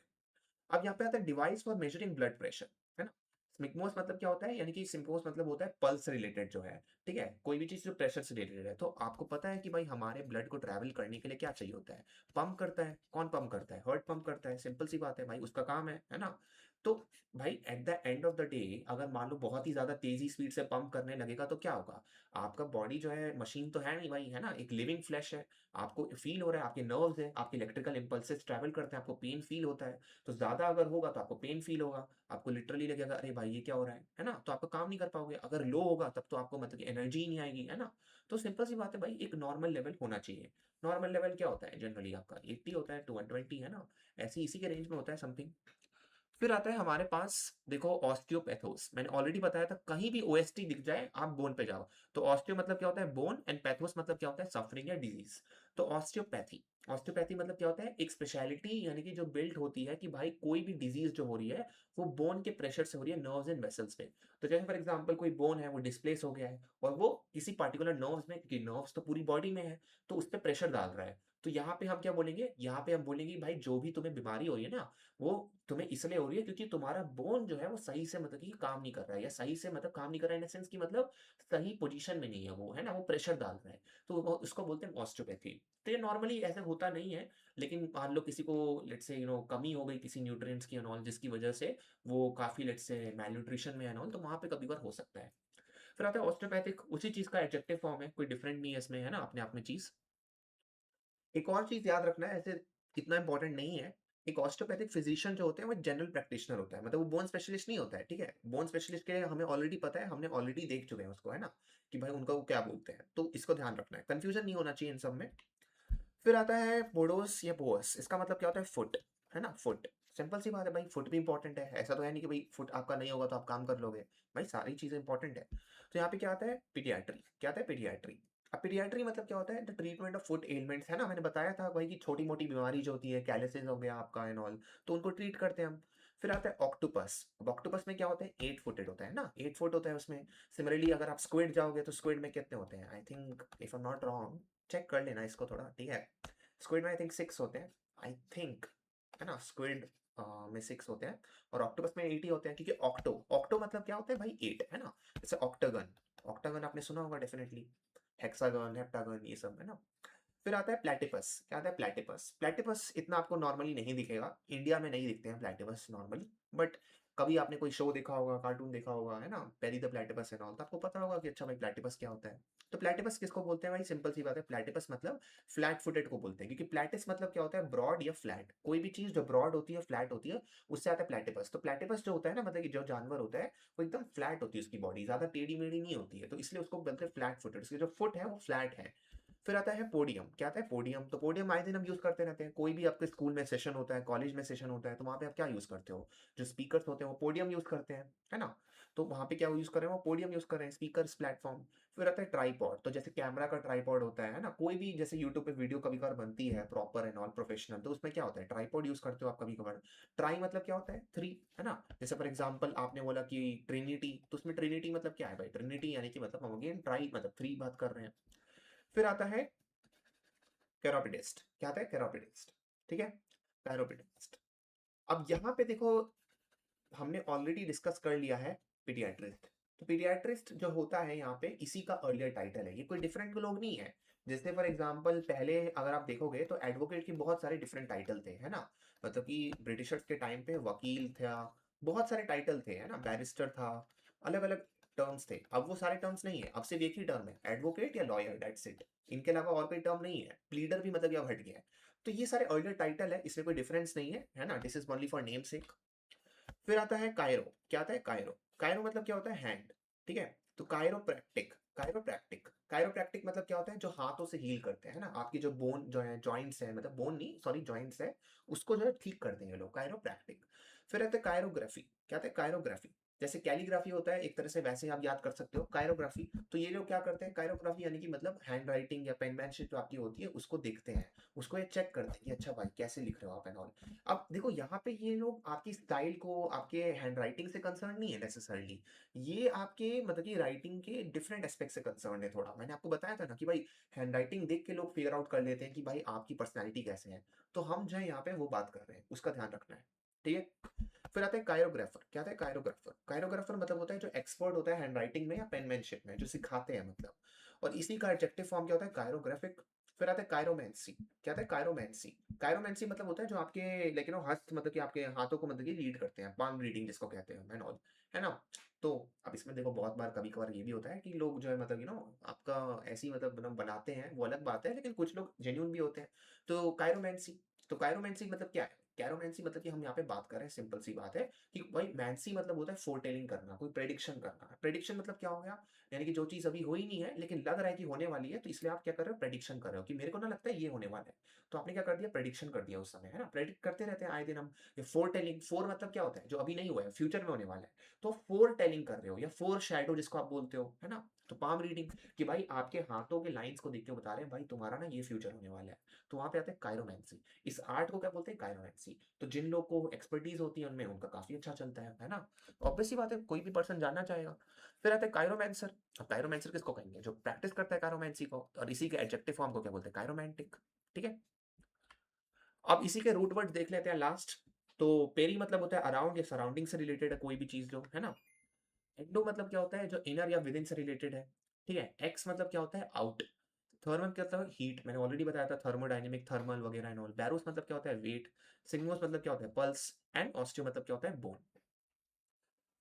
अब यहाँ पे आता है device for measuring blood pressure, है ना? स्मिग्मोस मतलब क्या होता है, यानी कि सिम्पोस मतलब होता है पल्स रिलेटेड जो है। ठीक है, कोई भी चीज जो प्रेशर से रिलेटेड है। तो आपको पता है कि भाई हमारे ब्लड को ट्रैवल करने के लिए क्या चाहिए होता है? पंप करता है। कौन पंप करता है? हार्ट पंप करता है, सिंपल सी बात है भाई, उसका काम है ना? तो भाई at the end of the day अगर मान लो बहुत ही ज्यादा तेजी स्पीड से पंप करने लगेगा तो क्या होगा? आपका बॉडी जो है मशीन तो है नहीं भाई, है ना? एक लिविंग फ्लैश है। आपको फील हो रहा है, आपके नर्व्स है, आपके इलेक्ट्रिकल इंपल्सेस ट्रैवल करते हैं, आपको पेन फील होता है। तो ज़्यादा अगर होगा तो आपको पेन फ़ील होगा, आपको लिटरली लगेगा अरे भाई ये क्या हो रहा है ना? तो आपका काम नहीं कर पाओगे। अगर लो होगा तब तो आपको मतलब कि एनर्जी ही नहीं आएगी, है ना? तो सिंपल सी बात है भाई, एक नॉर्मल लेवल होना चाहिए। नॉर्मल लेवल क्या होता है जनरली आपका? 80 होता है टू 120, है ना? ऐसे इसी के रेंज में होता है समथिंग। फिर आता है हमारे पास, देखो ऑस्टियोपैथोस, मैंने ऑलरेडी बताया था, कहीं भी ओएसटी दिख जाए आप बोन पे जाओ। तो ऑस्टियो मतलब क्या होता है? बोन, एंड पैथोस मतलब क्या होता है? सफरिंग या डिजीज। तो ऑस्टियोपैथी, ऑस्टियोपैथी मतलब क्या होता है? एक स्पेशलिटी, यानी कि जो बिल्ट होती है कि भाई कोई भी डिजीज जो हो रही है वो बोन के प्रेशर से हो रही है, नर्व्स एंड वेसल्स पे। तो जैसे फॉर एग्जांपल कोई बोन है वो डिस्प्लेस हो गया है और वो किसी पर्टिकुलर नर्व्स में, क्योंकि नर्व्स तो पूरी बॉडी में है, तो उस पर प्रेशर डाल रहा है। तो यहाँ पे हम क्या बोलेंगे? यहाँ पे हम बोलेंगे भाई जो भी तुम्हें बीमारी हो रही है ना, वो तुम्हें इसलिए हो रही है क्योंकि तुम्हारा बोन जो है वो सही से मतलब कि काम नहीं कर रहा है, या सही से मतलब काम नहीं कर रहा है इन द सेंस कि मतलब सही पोजीशन में नहीं है वो, है ना? वो प्रेशर डाल रहा है। तो वो उसको बोलते हैं ऑस्टियोपैथी। तो ये नॉर्मली ऐसा होता नहीं है, लेकिन मान लो किसी को लेट्स से कमी हो गई किसी न्यूट्रिएंट्स की एंड ऑल, जिसकी वजह से वो काफ़ी लेट्स से मैलन्यूट्रिशन में एंड ऑल, तो वहाँ पे कभी-कभार हो सकता है। फिर आता है ऑस्टियोपैथिक, उसी चीज़ का एडजेक्टिव फॉर्म है, कोई डिफरेंट नहीं है इसमें, है ना? अपने आप में चीज़। एक और चीज़ याद रखना है, ऐसे इतना इम्पोर्टेंट नहीं है। एक ऑस्टियोपैथिक फिजिशियन जो होते हैं वो एक जनरल प्रैक्टिशनर होता है, मतलब वो बोन स्पेशलिस्ट नहीं होता है, ठीक है? बोन स्पेशलिस्ट के लिए हमें ऑलरेडी पता है, हमने ऑलरेडी देख चुके हैं उसको, है ना? कि भाई उनका वो क्या बोलते हैं, तो इसको ध्यान रखना है, कंफ्यूजन नहीं होना चाहिए इन सब में। फिर आता है पोडोस या पोअस, इसका मतलब क्या होता है? फुट, है ना? फुट। सिंपल सी बात है भाई, फुट भी इंपॉर्टेंट है, ऐसा तो है नहीं कि भाई फुट आपका नहीं होगा तो आप काम कर लोगे। भाई सारी चीजें इंपॉर्टेंट है। तो यहाँ पे क्या आता है? पीडियाट्री। क्या आता है? पीडियाट्री। अब पीडियाट्री मतलब क्या होता है? The treatment of foot elements, है ना? मैंने बताया था भाई कि छोटी मोटी बीमारी जो होती है, कैलिसिस हो गया आपका एंड ऑल, तो उनको ट्रीट करते हैं हम। फिर आता है ऑक्टोपस। अब ऑक्टोपस में क्या होता है? 8 फुटेड होता है ना, 8 फुट होता है उसमें। सिमिलरली अगर आप स्क्विड जाओगे तो स्क्विड में कितने होते हैं? I think if I am not wrong, check कर लेना इसको थोड़ा, ठीक है? स्क्विड में आई थिंक 6 होते हैं, आई थिंक, है ना? स्क्विड में 6 होते हैं और ऑक्टोपस में 8 ही होते हैं, क्योंकि ऑक्टो, ऑक्टो मतलब क्या होता है भाई? 8, है ना? जैसे ऑक्टागन, ऑक्टागन आपने सुना होगा डेफिनेटली, हेक्सागन, हेप्टागन, ये सब, है ना? फिर आता है प्लेटिपस। क्या आता है? प्लेटिपस। प्लेटिपस इतना आपको नॉर्मली नहीं दिखेगा, इंडिया में नहीं दिखते हैं प्लेटिपस नॉर्मली, बट कभी आपने कोई शो देखा होगा, कार्टून देखा होगा, है ना? Peri the platypus and all, तो आपको पता होगा कि अच्छा भाई प्लेटिपस क्या होता है। तो प्लेटिपस किसको बोलते हैं भाई? सिंपल सी बात है, प्लेटिपस मतलब फ्लैट फुटेड को बोलते हैं, क्योंकि प्लेटिस मतलब क्या होता है? ब्रॉड या फ्लैट, कोई भी चीज जो ब्रॉड होती है, फ्लैट होती है, उससे आता है प्लेटिपस। तो प्लेटिपस जो होता है ना, मतलब कि जो जानवर होता है वो एकदम फ्लैट होती है, उसकी बॉडी ज्यादा टेढ़ी मेढ़ी नहीं होती है, तो इसलिए उसको बोलते हैं फ्लैट फुटेड, उसकी जो फुट है वो फ्लैट है। फिर आता है पोडियम। क्या आता है? पोडियम। तो पोडियम आए दिन हम यूज करते रहते हैं, कोई भी आपके स्कूल में सेशन होता है, कॉलेज में सेशन होता है, तो वहां पे आप क्या यूज करते हो? जो स्पीकर्स होते हैं वो पोडियम यूज करते हैं, है ना? तो वहां पे क्या यूज कर रहे हैं? वो पोडियम यूज कर रहे हैं, स्पीकर्स प्लेटफॉर्म। फिर आता है ट्राईपॉड। तो जैसे कैमरा का ट्राईपॉड होता है ना, कोई भी जैसे यूट्यूब पे वीडियो कभी कभार बनती है प्रॉपर एंड ऑल प्रोफेशनल, तो उसमें क्या होता है? ट्राईपॉड यूज करते हो आप कभी कभार। ट्राई मतलब क्या होता है? 3, है ना? जैसे फॉर एग्जाम्पल आपने बोला कि ट्रिनिटी, तो उसमें ट्रिनिटी मतलब क्या है भाई? ट्रिनिटी यानी कि मतलब हम अगेन ट्राई मतलब 3 बात कर रहे हैं। फिर आता है कैरोपिडिस्ट। क्या आता है? कैरोपिडिस्ट, ठीक है? कैरोपिडिस्ट। अब यहाँ पे देखो, हमने ऑलरेडी डिस्कस कर लिया है पीडियाट्रिस्ट। तो पीडियाट्रिस्ट जो होता है यहाँ पे, इसी का अर्लियर टाइटल है, ये कोई डिफरेंट लोग नहीं है। जैसे फॉर एग्जांपल पहले अगर आप देखोगे तो एडवोकेट के बहुत सारे डिफरेंट टाइटल थे, है ना? मतलब कि ब्रिटिशर्स के टाइम पे वकील था, बहुत सारे टाइटल थे, है ना? बैरिस्टर था, अलग अलग टर्म्स थे। अब वो सारे टर्म्स नहीं है, अब सिर्फ एक ही टर्म है, एडवोकेट या लॉयर, दैट्स इट। इनके अलावा और कोई टर्म नहीं है। प्लीडर भी मतलब अब हट गया है। तो ये सारे अर्लियर टाइटल है, इसमें कोई डिफरेंस नहीं है ना? This is only for name सेक। फिर आता है कायरो। क्या आता है? कायरो। कायरो मतलब क्या होता है? हैंड, ठीक है? तो कायरोप्रैक्टिक, कायरोप्रैक्टिक, कायरोप्रैक्टिक मतलब क्या होता है, जो हाथों से हील करते हैं, है ना, आपकी जो बोन जो है, जॉइंट्स है, मतलब बोन नहीं, सॉरी, जॉइंट्स है, उसको जो है ठीक करते हैं ये लोग, कायरोप्रैक्टिक। फिर रहते हैं कायरोग्राफी। क्या होता है कायरोग्राफी? जैसे कैलीग्राफी होता है एक तरह से, वैसे आप याद कर सकते हो कायरोग्राफी। तो ये लोग क्या करते हैं, कायरोग्राफी यानी कि मतलब हैंड राइटिंग या पेनमैनशिप जो आपकी होती है उसको देखते हैं, उसको ये चेक करते हैं कि अच्छा भाई कैसे लिख रहे हो आप एंड ऑल। अब देखो यहाँ पे ये लोग आपकी स्टाइल को, आपके हैंड राइटिंग से कंसर्न नहीं है नेसेसरली, ये आपके मतलब कि राइटिंग के डिफरेंट एस्पेक्ट से कंसर्न है थोड़ा। मैंने आपको बताया था ना कि भाई हैंड राइटिंग देख के लोग फिगर आउट कर लेते हैं कि भाई आपकी पर्सनैलिटी कैसे है। तो हम जो है यहाँ पे वो बात कर रहे हैं, उसका ध्यान रखना है, ठीक है। फिर आता है कायरोग्राफर। क्या होता है कायरोग्राफर? कायरोग्राफर मतलब होता है जो एक्सपर्ट होता है हैंड राइटिंग में या पेनमैनशिप में, जो सिखाते हैं मतलब। और इसी का एडजेक्टिव फॉर्म क्या होता है, कायरोग्राफिक। फिर आता है कायरोमैंसी। क्या होता है कायरोमैंसी? कायरोमैंसी मतलब होता है जो आपके लेकिन हस्त मतलब कि आपके हाथों को मतलब कि लीड करते हैं, पाम रीडिंग जिसको कहते हैं एंड ऑल, है ना। तो अब इसमें देखो बहुत बार कभी कभार ये भी होता है कि लोग जो है मतलब आपका ऐसी मतलब बनाते हैं, वो अलग बात है, लेकिन कुछ लोग जेन्युइन भी होते हैं। तो कायरोमैंसी, तो कायरोमैंसी मतलब क्या है? कैरोमैंसी मतलब कि हम यहाँ पे बात कर रहे हैं, सिंपल सी बात है कि भाई मैंसी मतलब होता है फोरटेलिंग करना, कोई प्रेडिक्शन करना। प्रेडिक्शन मतलब क्या हो गया, यानी कि जो चीज अभी हुई नहीं है लेकिन लग रहा है कि होने वाली है, तो इसलिए आप क्या कर रहे हो, प्रेडिक्शन कर रहे हो कि मेरे को ना लगता है ये होने वाला है। तो आपने क्या कर दिया, प्रेडिक्शन कर दिया उस समय, है ना। प्रेडिक्ट करते रहते हैं आए दिन हम। ये फोर टेलिंग, फोर मतलब क्या होता है, जो अभी नहीं हुआ है फ्यूचर में होने वाला है। तो फोर टेलिंग कर रहे हो या फोर शैडो जिसको आप बोलते हो, है ना। तो पाम रीडिंग, कि भाई आपके हाथों के लाइंस को देख के बता रहे हैं भाई तुम्हारा ना ये फ्यूचर होने वाला है। तो वहां पे आते हैं कायरोमैंसी। इस आर्ट को क्या बोलते हैं, कायरोमैंसी। तो जिन लोग को एक्सपर्टीज होती है उनमें, उनका काफी अच्छा चलता है ना। ऑब्वियस सी बात है, कोई भी पर्सन जानना चाहेगा। फिर आता है कायरोमैंसर। अब कायरोमैंसर किसको कहेंगे, जो प्रैक्टिस करता है कायरोमैंसी को, और इसी के एडजेक्टिव फॉर्म को क्या बोलते हैं, कायरोमैंटिक, ठीक है। अब इसी के रूट वर्ड देख लेते हैं लास्ट। तो पेरी मतलब होता है अराउंड या सराउंडिंग से रिलेटेड है कोई भी चीज जो, है ना। एंडो मतलब क्या होता है, जो इनर या विद इन से रिलेटेड है, ठीक है। एक्स मतलब क्या होता है, आउट। थर्मल क्या होता है, हीट, मैंने ऑलरेडी बताया था, थर्मोडायनेमिक, थर्मल वगैरह एंड ऑल। बैरोस मतलब क्या होता है, वेट। सिग्मोस मतलब क्या होता है, पल्स। एंड ऑस्टियो मतलब क्या होता है, बोन।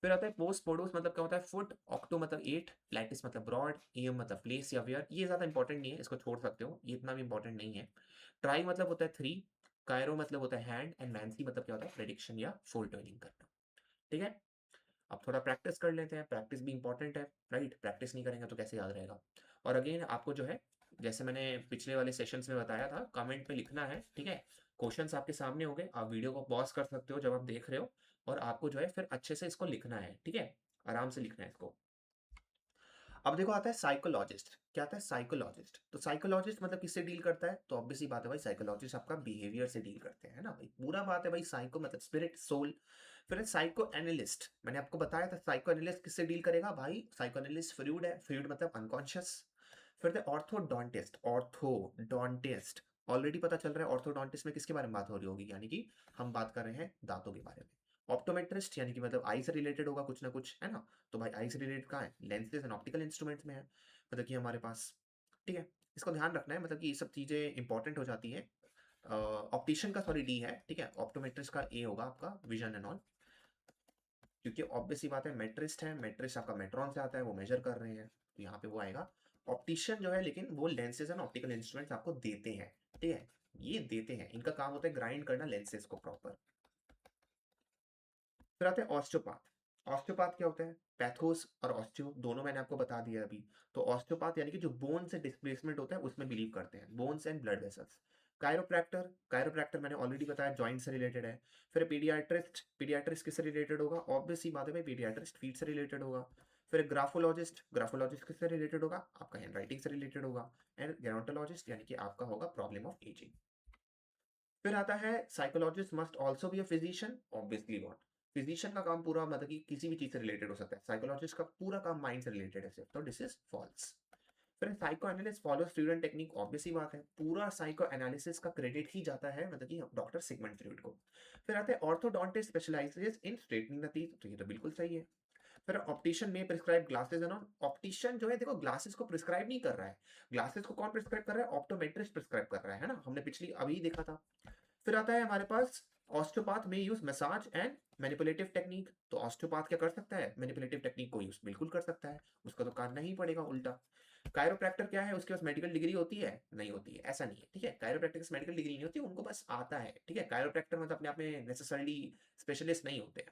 फिर आता है पोस्ट पोडोस मतलब क्या होता है, फुट। ऑक्टो मतलब 8। लैटिस मतलब ब्रॉड। ईएम मतलब प्लेस या वेयर, ये ज्यादा इंपॉर्टेंट नहीं है, इसको छोड़ सकते हो, ये इतना भी इंपॉर्टेंट नहीं है। ट्राई मतलब होता है 3। कायरो मतलब होता है हैंड। एंड मैंसी मतलब क्या होता है, प्रेडिक्शन या फोरटेलिंग करना, ठीक है। अब थोड़ा प्रैक्टिस कर लेते हैं, प्रैक्टिस भी इंपॉर्टेंट है, राइट। प्रैक्टिस नहीं करेंगे तो कैसे याद रहेगा। और अगेन आपको जो है, जैसे मैंने पिछले वाले सेशंस में बताया था, कमेंट में लिखना है, ठीक है। क्वेश्चंस आपके सामने होंगे, आप वीडियो को पॉज कर सकते हो जब आप देख रहे हो, और आपको जो है फिर अच्छे से इसको लिखना है, ठीक है। आराम से लिखना है इसको। अब देखो आता है साइकोलॉजिस्ट। क्या आता है साइकोलॉजिस्ट? तो साइकोलॉजिस्ट मतलब किससे डील करता है, तो ऑब्वियसली बात है भाई, साइकोलॉजिस्ट आपका बिहेवियर से डील करते हैं, है ना भाई, पूरा बात है भाई। साइको मतलब स्पिरिट, सोल। फिर साइको एनालिस्ट, मैंने आपको बताया था साइको एनालिस्ट किससे डील करेगा भाई, साइको एनालिस्ट फ्लूइड है, फ्लूइड मतलब अनकॉन्शियस। फिर ऑर्थोडोंटिस्ट, ऑर्थोडोंटिस्ट, ऑलरेडी पता चल रहा है ऑर्थोडोंटिस्ट में किसके बारे में बात हो रही होगी, यानी कि हम बात कर रहे हैं दांतों के बारे में। ऑप्टोमेट्रिस्ट यानी कि मतलब आई से रिलेटेड होगा कुछ ना कुछ, है ना। तो भाई आई से रिलेटेड कहाँ है, लेंसेज एंड ऑप्टिकल इंस्ट्रूमेंट्स में है, मतलब कि हमारे पास, ठीक है। इसको ध्यान रखना है, मतलब कि ये सब चीजें इंपॉर्टेंट हो जाती हैं। ऑप्टिशियन का सॉरी डी है, ठीक है। ऑप्टोमेट्रिस्ट का ए होगा आपका, विजन एंड ऑल। क्योंकि ऑब्वियस ही बात है, मेट्रिस्ट है, मेट्रिस्ट आपका मेट्रॉन से आता है, वो मेजर कर रहे हैं, तो यहाँ पे वो आएगा। ऑप्टिशियन जो है लेकिन वो लेंसेज एंड ऑप्टिकल इंस्ट्रूमेंट्स आपको देते हैं, ठीक है। ये देते हैं, इनका काम होता है ग्राइंड करना लेंसेज को प्रॉपर। फिर आते हैं ऑस्टियोपाथ। ऑस्टियोपाथ क्या होता है, पैथोस और ऑस्टियो दोनों मैंने आपको बता दिया अभी। तो ऑस्टियोपाथ यानी कि जो बोन से डिस्प्लेसमेंट होता है उसमें बिलीव करते हैं, bones and blood vessels. Chiropractor, chiropractor मैंने ऑलरेडी बताया जॉइंट से रिलेटेड है। फिर पीडियाट्रिस्ट, पीडियाट्रिस्ट किससे रिलेटेड होगा, ऑब्वियस ही बात है भाई, पीडियाट्रिस्ट फीट से रिलेटेड होगा। फिर ग्राफोलॉजिस्ट, ग्राफोलॉजिस्ट किससे रिलेटेड होगा, आपका हैंड राइटिंग से रिलेटेड होगा। एंड गेरोंटोलॉजिस्ट यानी कि आपका होगा प्रॉब्लम ऑफ एजिंग। फिर आता है psychologist must also be a physician, obviously not. Physician का काम पूरा मतलब कि किसी भी चीज से रिलेटेड हो सकता है, साइकोलॉजिस्ट का पूरा काम माइंड से रिलेटेड है सिर्फ, तो दिस इज फॉल्स। फिर psycho analyst follows fluid technique, obvious ही बात है, पूरा साइको एनालिसिस का क्रेडिट ही जाता है मतलब कि डॉक्टर सिगमंड फ्लूइड को। फिर आता है orthodontist specialises in straightening the teeth, तो ये तो बिल्कुल सही है। फिर ऑप्टिशियन में prescribe glasses and on, optician जो है देखो ग्लासेस को प्रिस्क्राइब नहीं कर रहा है, ग्लासेस को कौन प्रिस्क्राइब कर रहा है, ऑप्टोमेट्रिस्ट प्रिस्क्राइब कर रहा है ना, हमने पिछली अभी देखा था। फिर आता है हमारे पास ऑस्टियोपैथ में use massage and manipulative technique, तो ऑस्टियोपैथ क्या कर सकता है, मैनिपुलेटिव टेक्निक को यूज बिल्कुल कर सकता है, उसका तो काटना ही पड़ेगा उल्टा। कायरोप्रैक्टर क्या है, उसके पास मेडिकल डिग्री होती है, नहीं होती है, ऐसा नहीं है, ठीक है। कायरोप्रैक्टर के मेडिकल डिग्री नहीं होती, उनको बस आता है, ठीक है। कायरोप्रैक्टर मतलब अपने आप में नेसेसरली स्पेशलिस्ट नहीं होते हैं।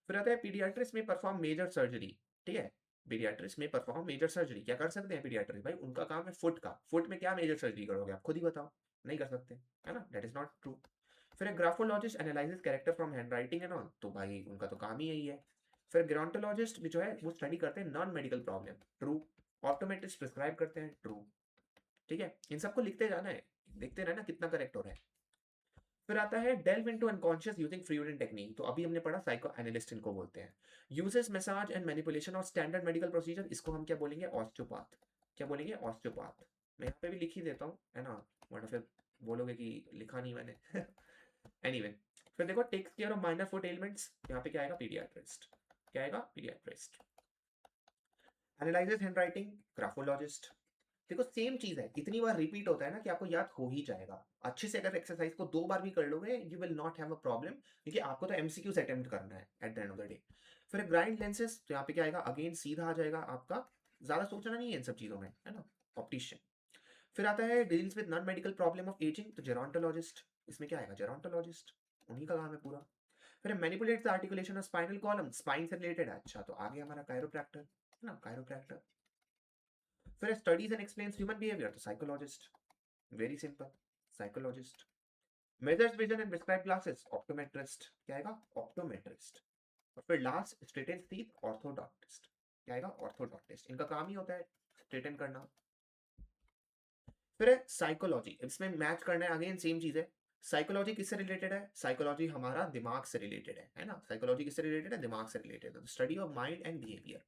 फिर आता है पीडियाट्रिस्ट में परफॉर्म मेजर सर्जरी, ठीक है। पीडियाट्रिस्ट में परफॉर्म मेजर सर्जरी, क्या कर सकते हैं पीडियाट्रिस्ट भाई, उनका काम है फुट का, फुट में क्या मेजर सर्जरी करोगे आप खुद ही बताओ, नहीं कर सकते, है ना, दैट इज नॉट ट्रू। फिर graphologist analyses character from handwriting and on, तो भाई उनका तो काम ही यही है। फिर ग्रांटोलॉजिस्ट भी जो है वो स्टडी करते हैं non medical problem, true. Optometrist prescribe करते हैं, ट्रू। ठीक है, इन सबको लिखते जाना है, देखते रहना कितना करेक्ट हो रहा है। फिर आता है delve into unconscious using freudian technique, तो अभी हमने पढ़ा साइको एनालिस्ट इनको बोलते हैं। यूजेस मसाज एंड मैनिपुलेशन और स्टैंडर्ड मेडिकल प्रोसीजर, इसको हम क्या बोलेंगे, ऑस्टियोपैथ। क्या बोलेंगे, ऑस्टियोपैथ। मैं यहाँ पे भी लिख ही देता हूँ, है ना, वरना फिर बोलोगे कि लिखा नहीं मैंने। एनीवे anyway, फिर देखो takes care of minor foot elements, यहाँ पे क्या आएगा, पीडियाट्रिस्ट। क्या आएगा, पीडियाट्रिस्ट। Analyses handwriting, graphologist. देखो सेम चीज है, इतनी बार रिपीट होता है ना कि आपको याद हो ही जाएगा। अच्छे से अगर एक्सरसाइज को 2 बार भी कर लोगे you will not have a problem, क्योंकि आपको तो एमसीक्यूज अटेम्प्ट करना है at the end of the day. फिर ग्राइंड लेंसेज, तो यहाँ पे क्या आएगा, अगेन सीधा आ जाएगा आपका, ज्यादा सोचना नहीं है इन सब चीजों में, है ना, ऑप्टिशियन। फिर आता है deals with non medical problem of ageing, तो जेरोंटोलॉजिस्ट, इसमें क्या आएगा, जेरोंटोलॉजिस्ट, उन्हीं का काम है पूरा। फिर manipulate the articulation of spinal column, spine से रिलेटेड है, अच्छा तो आगे हमारा कायरोप्रैक्टर, है ना, कायरोप्रैक्टर। फिर studies and explains human behaviour, तो psychologist, very simple, psychologist. Measures vision and prescribe glasses, optometrist, क्या आएगा, ऑप्टोमेट्रिस्ट। और फिर लास्ट स्ट्रेटन टीथ, ऑर्थोडॉक्टिस्ट, क्या आएगा, ऑर्थोडॉक्टिस्ट, इनका काम ही होता है स्ट्रेटन करना। फिर है साइकोलॉजी, इसमें मैच करना है, अगेन सेम चीज है। साइकोलॉजी किससे रिलेटेड है, साइकोलॉजी हमारा दिमाग से रिलेटेड है ना, साइकोलॉजी किससे रिलेटेड है, दिमाग से रिलेटेड है, study of mind and behaviour.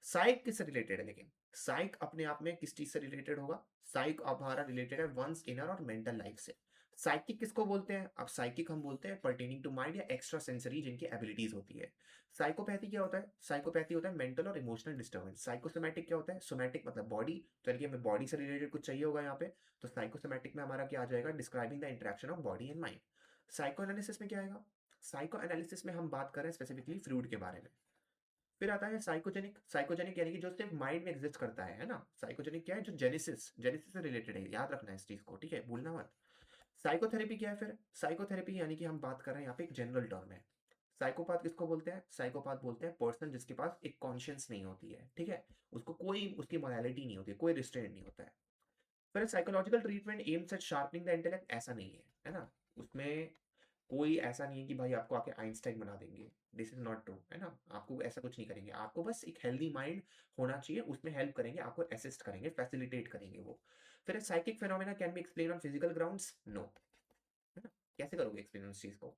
Psych किससे रिलेटेड है, लेकिन साइक अपने आप में किस चीज से रिलेटेड होगा, साइक हमारा रिलेटेड है वंस इनर और मेंटल लाइफ से। साइकिक किसको बोलते हैं, अब साइकिक हम बोलते हैं पर्टेनिंग टू माइंड या एक्स्ट्रा सेंसरी जिनकी एबिलिटीज होती है। साइकोपैथी क्या होता है, साइकोपैथी होता है मेंटल और इमोशनल डिस्टर्बेंस। साइकोसोमैटिक क्या होता है, सोमैटिक मतलब बॉडी, तो यानी कि हमें बॉडी से रिलेटेड कुछ चाहिए होगा यहाँ पे, तो साइकोसोमैटिक में हमारा क्या आ जाएगा, describing the interaction of body and mind. Psycho analysis में क्या आएगा, साइको एनालिसिस में हम बात करें स्पेसिफिकली फ्लूइड के बारे में। फिर आता है साइकोजेनिक, साइकोजेनिक यानी कि जो सिर्फ माइंड में एग्जिस्ट करता है ना, साइकोजेनिक क्या है, जो जेनेसिस, जेनेसिस से रिलेटेड है, याद रखना है इस चीज को, ठीक है, भूलना मत। साइकोथेरेपी क्या है, फिर साइकोथेरेपी यानी कि हम बात कर रहे हैं यहाँ पे एक जनरल टर्म है। साइकोपाथ किसको बोलते हैं, साइकोपाथ बोलते हैं पर्सन जिसके पास एक कॉन्शियंस नहीं होती है, ठीक है, उसको कोई उसकी मोरालिटी नहीं होती, कोई रिस्ट्रेंट नहीं होता है। फिर psychological treatment aims at sharpening the intellect, ऐसा नहीं है ना, उसमें कोई ऐसा नहीं है कि भाई आपको आके आइंस्टाइन बना देंगे, दिस इज नॉट ट्रू, है ना, आपको ऐसा कुछ नहीं करेंगे, आपको बस एक हेल्दी माइंड होना चाहिए, उसमें हेल्प करेंगे, आपको असिस्ट करेंगे, फैसिलिटेट करेंगे वो। फिर psychic phenomena can be explain on physical grounds, no, है ना, कैसे करोगे एक्सप्लेन उस चीज को।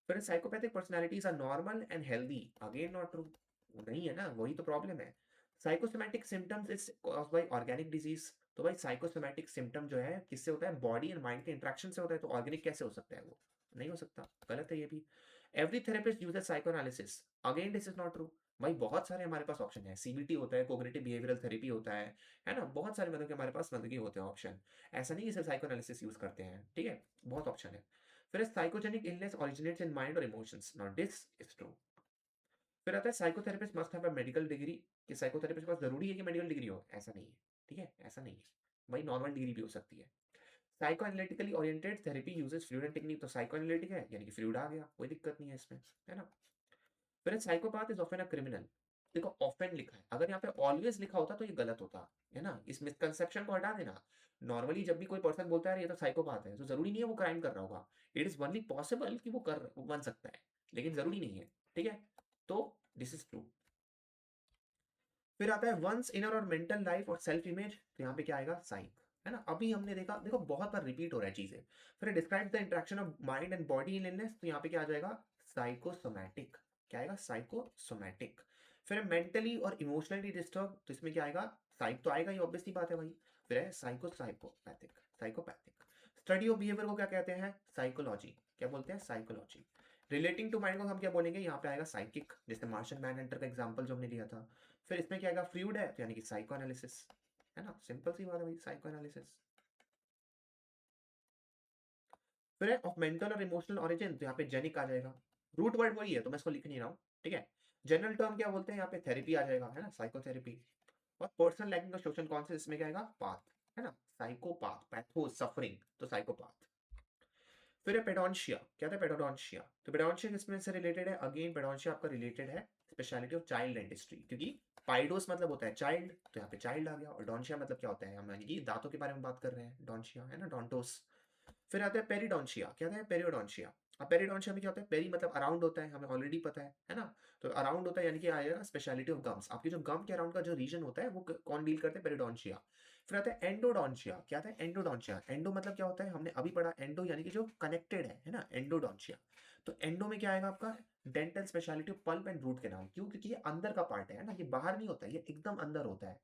फिर psychopathic personalities are normal and healthy, again not true, नहीं है ना, वही तो प्रॉब्लम है। Psychosomatic symptoms is caused by organic disease, तो भाई साइकोसोमैटिक सिम्टम जो है किससे होता है, बॉडी एंड माइंड के इंट्रैक्शन से होता है, तो ऑर्गेनिक कैसे हो सकता है वो, नहीं हो सकता, गलत है ये भी। Every therapist uses psychoanalysis, again this is not true. भाई बहुत सारे हमारे पास ऑप्शन है, सीबीटी होता है, कोग्निटिव बिहेवियरल थेरेपी होता है ना, बहुत सारे मतलब कि हमारे पास मतलब कि होते हैं ऑप्शन, ऐसा नहीं कि सिर्फ साइकोएनालिसिस यूज करते हैं, ठीक है, बहुत ऑप्शन है। फिर psychogenic illness originates in mind और emotions, not this is true. फिर आता है psychotherapist must have a medical degree, कि साइकोथेरेपिस्ट के पास जरूरी है कि मेडिकल डिग्री हो, ऐसा नहीं है, ठीक है, ऐसा नहीं है, भाई नॉर्मल डिग्री भी हो सकती है। Psycho analytically oriented therapy uses fluid technique, तो साइको एनालिटिक है यानी कि फ्लूइड आ गया, कोई दिक्कत नहीं है इसमें, है ना। फिर psychopath is often a criminal, देखो ऑफन लिखा है, अगर यहाँ पे ऑलवेज लिखा होता तो ये गलत होता, है ना, इस मिसकंसेप्शन को हटा देना। नॉर्मली जब भी कोई पर्सन बोलता है ये तो साइकोपाथ है, तो जरूरी नहीं है वो क्राइम कर रहा होगा, इट इज ओनली पॉसिबल कि वो बन सकता है, लेकिन जरूरी नहीं है, ठीक है, तो दिस इज ट्रू। फिर आता है वंस इनर और मेंटल लाइफ और सेल्फ इमेज, तो यहाँ पे क्या आएगा, साइक, है ना, अभी हमने देखा, देखो बहुत बार रिपीट हो रहा है चीजें। फिर describe the interaction of mind and body in illness, तो यहाँ पे क्या आ जाएगा, साइकोसोमैटिक, क्या आएगा, साइकोसोमैटिक। फिर मेंटली और इमोशनली डिस्टर्ब, तो इसमें क्या आएगा, साइक तो आएगा ही, ऑब्वियस सी बात है भाई। फिर है psychopathic, psychopathic. Study of behaviour को क्या कहते हैं, साइकोलॉजी, क्या बोलते हैं, साइकोलॉजी। रिलेटिंग टू माइंड को हम क्या बोलेंगे, यहाँ पे आएगा साइकिक, जैसे मार्शन मैन हंटर का एग्जांपल जो हमने लिया था। फिर इसमें क्या आएगा, फ्लूइड है तो यानी कि साइको एनालिसिस, है ना, सिंपल सी बात है भाई, साइको एनालिसिस। फिर है ऑफ मेंटल और इमोशनल ओरिजिन, तो यहाँ पे जेनिक आ जाएगा, रूट वर्ड वही है तो मैं इसको लिख नहीं रहा हूँ, ठीक है। जनरल टर्म क्या बोलते हैं, यहाँ पे थेरेपी आ जाएगा, है ना, साइकोथेरेपी। और personal lacking of social conscious, इसमें क्या आएगा, पाथ, है ना, साइकोपाथ, पैथो सफरिंग, तो साइकोपाथ। फिर है पेडोंशिया, क्या था पेडोंशिया, तो पेडोंशिया किसमें से रिलेटेड है, अगेन पेडोंशिया आपका रिलेटेड है स्पेशलिटी ऑफ चाइल्ड डेंटिस्ट्री, क्योंकि पाइडोस मतलब होता है चाइल्ड, तो यहाँ पे चाइल्ड आ गया। और डॉन्शिया मतलब क्या होता है, हम यानी कि दांतों के बारे में बात कर रहे हैं, डॉन्शिया है ना, डॉन्टोस। फिर आता है पेरिडोन्शिया, क्या है पेरियोडोन्शिया। अब पेरिडोन्शिया में क्या होता है, पेरी मतलब अराउंड होता है, हमें ऑलरेडी पता है ना। तो अराउंड होता है यानी कि आएगा स्पेशलिटी ऑफ गम्स, आपके जो गम के अराउंड का जो रीजन होता है वो कौन डील करते हैं, पेरिडोन्शिया। फिर आता है एंडोडोन्शिया, क्या था एंडोडोन्शिया, एंडो मतलब क्या होता है, हमने अभी पढ़ा एंडो यानी कि जो कनेक्टेड है ना, एंडोडोन्शिया। तो एंडो में क्या आएगा आपका, dental speciality of pulp and root के नाम, क्यों, क्योंकि ये अंदर का पार्ट है ना, ये बाहर नहीं होता है, ये एकदम अंदर होता है।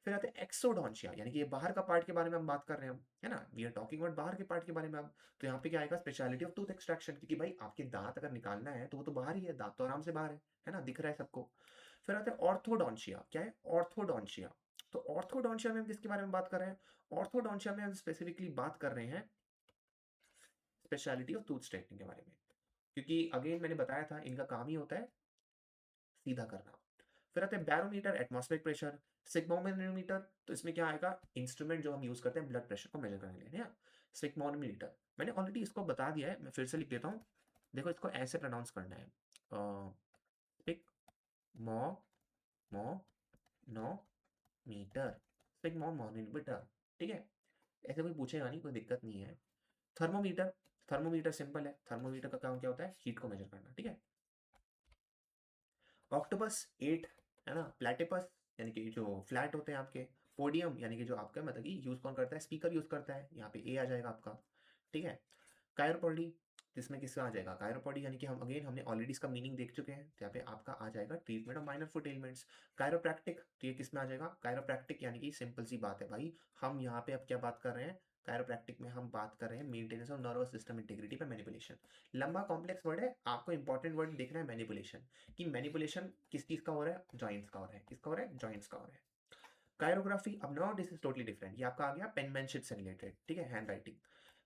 फिर आते हैं एक्सोडोन्शिया, यानी कि ये बाहर का पार्ट के बारे में हम बात कर रहे हैं हम, है ना, वी आर टॉकिंग अबाउट बाहर के पार्ट के बारे में अब। तो यहाँ पे क्या आएगा, स्पेशलिटी ऑफ टूथ एक्सट्रैक्शन, क्योंकि भाई आपके दांत अगर निकालना है तो वो तो बाहर ही है, दांत तो आराम से बाहर है ना, दिख रहा है सबको। फिर आता है ऑर्थोडोंशिया, क्या है ऑर्थोडोंशिया। तो ऑर्थोडोंशिया में हम किसके बारे में बात कर रहे हैं, ऑर्थोडोंशिया में हम स्पेसिफिकली बात कर रहे हैं स्पेशलिटी ऑफ टूथ स्ट्रेटनिंग के बारे में, क्योंकि अगेन मैंने बताया था इनका काम ही होता है सीधा करना। फिर आते हैं बैरोमीटर, एटमॉस्फेरिक प्रेशर, सिग्मोमीटर, तो इसमें क्या आएगा, इंस्ट्रूमेंट जो हम यूज करते हैं ब्लड प्रेशर को मेजर करने के लिए ना, सिग्मोमीटर। मैंने ऑलरेडी इसको बता दिया है, मैं फिर से लिख देता हूँ। देखो इसको ऐसे प्रोनाउंस करना है, पिक मो मो नो मीटर, सिग्मोमीटर, ठीक है। ऐसे कोई पूछेगा नहीं, कोई दिक्कत नहीं है। थर्मोमीटर, थर्मोमीटर सिंपल है, थर्मोमीटर का काम क्या होता है, हीट को मेजर करना, ठीक है। ऑक्टोपस 8, है ना, प्लेटिपस यानी कि जो फ्लैट होते हैं आपके, पोडियम यानी कि जो आपका मतलब कि यूज कौन करता है, स्पीकर यूज करता है, यहाँ पे ए आ जाएगा आपका, ठीक है। कायरोपोडी, जिसमें किसका आ जाएगा, कायरोपोडी यानी कि हम अगेन हमने ऑलरेडी इसका मीनिंग देख चुके हैं, तो यहाँ पे आपका आ जाएगा treatment of minor foot elements. Chiropractic, तो ये किस में आ जाएगा, कायरोप्रैक्टिक यानी कि सिंपल सी बात है भाई, हम यहाँ पे अब क्या बात कर रहे हैं, कायरोप्रैक्टिक में हम बात कर रहे हैं maintenance of nervous system integrity पे मैनिपुलेशन। लंबा कॉम्प्लेक्स वर्ड है, आपको इंपॉर्टेंट वर्ड देखना है मैनिपुलेशन, कि मैनिपुलेशन किस चीज का हो रहा है, जॉइंट्स का हो रहा है, किसका हो रहा है, जॉइंट्स का हो रहा है। कायरोग्राफी, अब now this is totally different, ये आपका आ गया पेनमैनशिप से रिलेटेड, ठीक है, हैंड राइटिंग।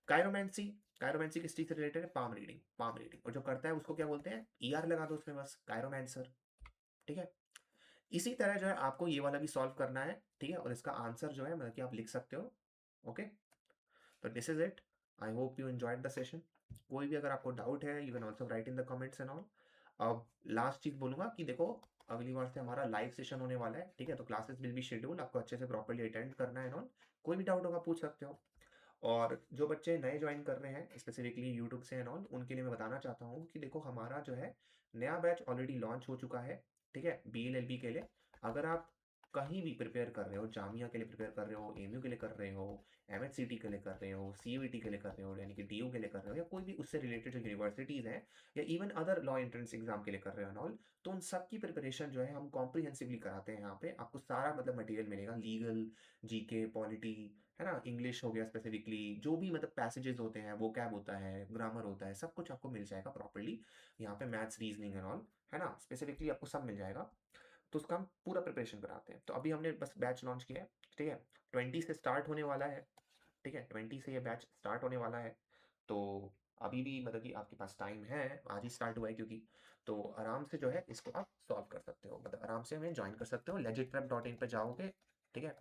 कायरोमैंसी, कायरोमैंसी किस चीज से रिलेटेड है, पाम रीडिंग, पाम रीडिंग, और जो करता है उसको क्या बोलते हैं, ईआर लगा दो उसमें बस, कायरोमैंसर, ठीक है। इसी तरह जो है आपको ये वाला भी सॉल्व करना है, ठीक है, और इसका आंसर जो है मतलब कि आप लिख सकते हो, ओके। तो this is it, I hope you enjoyed the session. कोई भी अगर आपको डाउट है you can also right in the comments and all. अब लास्ट चीज बोलूंगा कि देखो अगली बार से हमारा लाइव सेशन होने वाला है, ठीक है, तो क्लासेस विल बी शेड्यूल, आपको अच्छे से प्रॉपर्ली अटेंड करना है एंड ऑल। कोई भी डाउट होगा पूछ सकते हो। और जो बच्चे नए ज्वाइन कर रहे हैं स्पेसिफिकली यूट्यूब से एंड ऑल, उनके लिए मैं बताना चाहता हूँ कि देखो हमारा जो है नया बैच ऑलरेडी लॉन्च हो चुका है, ठीक है, BLLB के लिए। अगर आप कहीं भी प्रिपेयर कर रहे हो, जामिया के लिए प्रिपेयर कर रहे हो, एमयू के लिए कर रहे हो, MHCT के लिए कर रहे हो, CUET के लिए कर रहे हो, यानी कि DU के लिए कर रहे हो, या कोई भी उससे रिलेटेड जो यूनिवर्सिटीज़ हैं, या even other law entrance exam के लिए कर रहे हो एंड ऑल, तो उन सब की प्रिपरेशन जो है हम कॉम्प्रिहेंसिवली कराते हैं यहाँ पे। आपको सारा मतलब मटेरियल मिलेगा, लीगल, GK, पॉलिटी, है ना, इंग्लिश हो गया स्पेसिफिकली, जो भी मतलब पैसेजेस होते हैं, वो कैब होता है, ग्रामर होता है, सब कुछ आपको मिल जाएगा प्रॉपर्ली यहाँ पे, मैथ्स रीजनिंग एंड ऑल, है ना, स्पेसिफिकली आपको सब मिल जाएगा। तो उसका हम पूरा प्रिपरेशन कराते हैं। तो अभी हमने बस बैच लॉन्च किया है, ठीक है, 20 से स्टार्ट होने वाला है, ठीक है, 20 से ये बैच स्टार्ट होने वाला है। तो अभी भी मतलब कि आपके पास टाइम है, आज ही स्टार्ट हुआ है क्योंकि, तो आराम से जो है इसको आप सॉल्व कर सकते हो, मतलब आराम से हमें ज्वाइन कर सकते हो, legitprep.in पे जाओगे, ठीक है,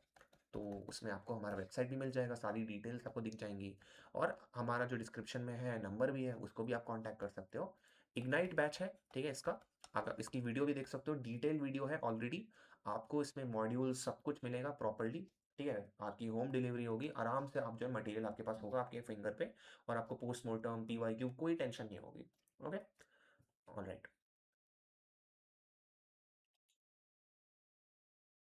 तो उसमें आपको हमारा वेबसाइट भी मिल जाएगा, सारी डिटेल्स आपको दिख जाएंगी, और हमारा जो डिस्क्रिप्शन में है नंबर भी है, उसको भी आप कांटेक्ट कर सकते हो। इग्नाइट बैच है, ठीक है, इसका आप इसकी वीडियो भी देख सकते हो, डिटेल वीडियो है ऑलरेडी, आपको इसमें मॉड्यूल सब कुछ मिलेगा प्रॉपरली, ठीक है, आपकी होम डिलीवरी होगी, आराम से आप जो है मटेरियल आपके पास होगा आपके फिंगर पे, और आपको पोस्टमार्टम PYQ कोई टेंशन नहीं होगी, ओके, ऑलराइट।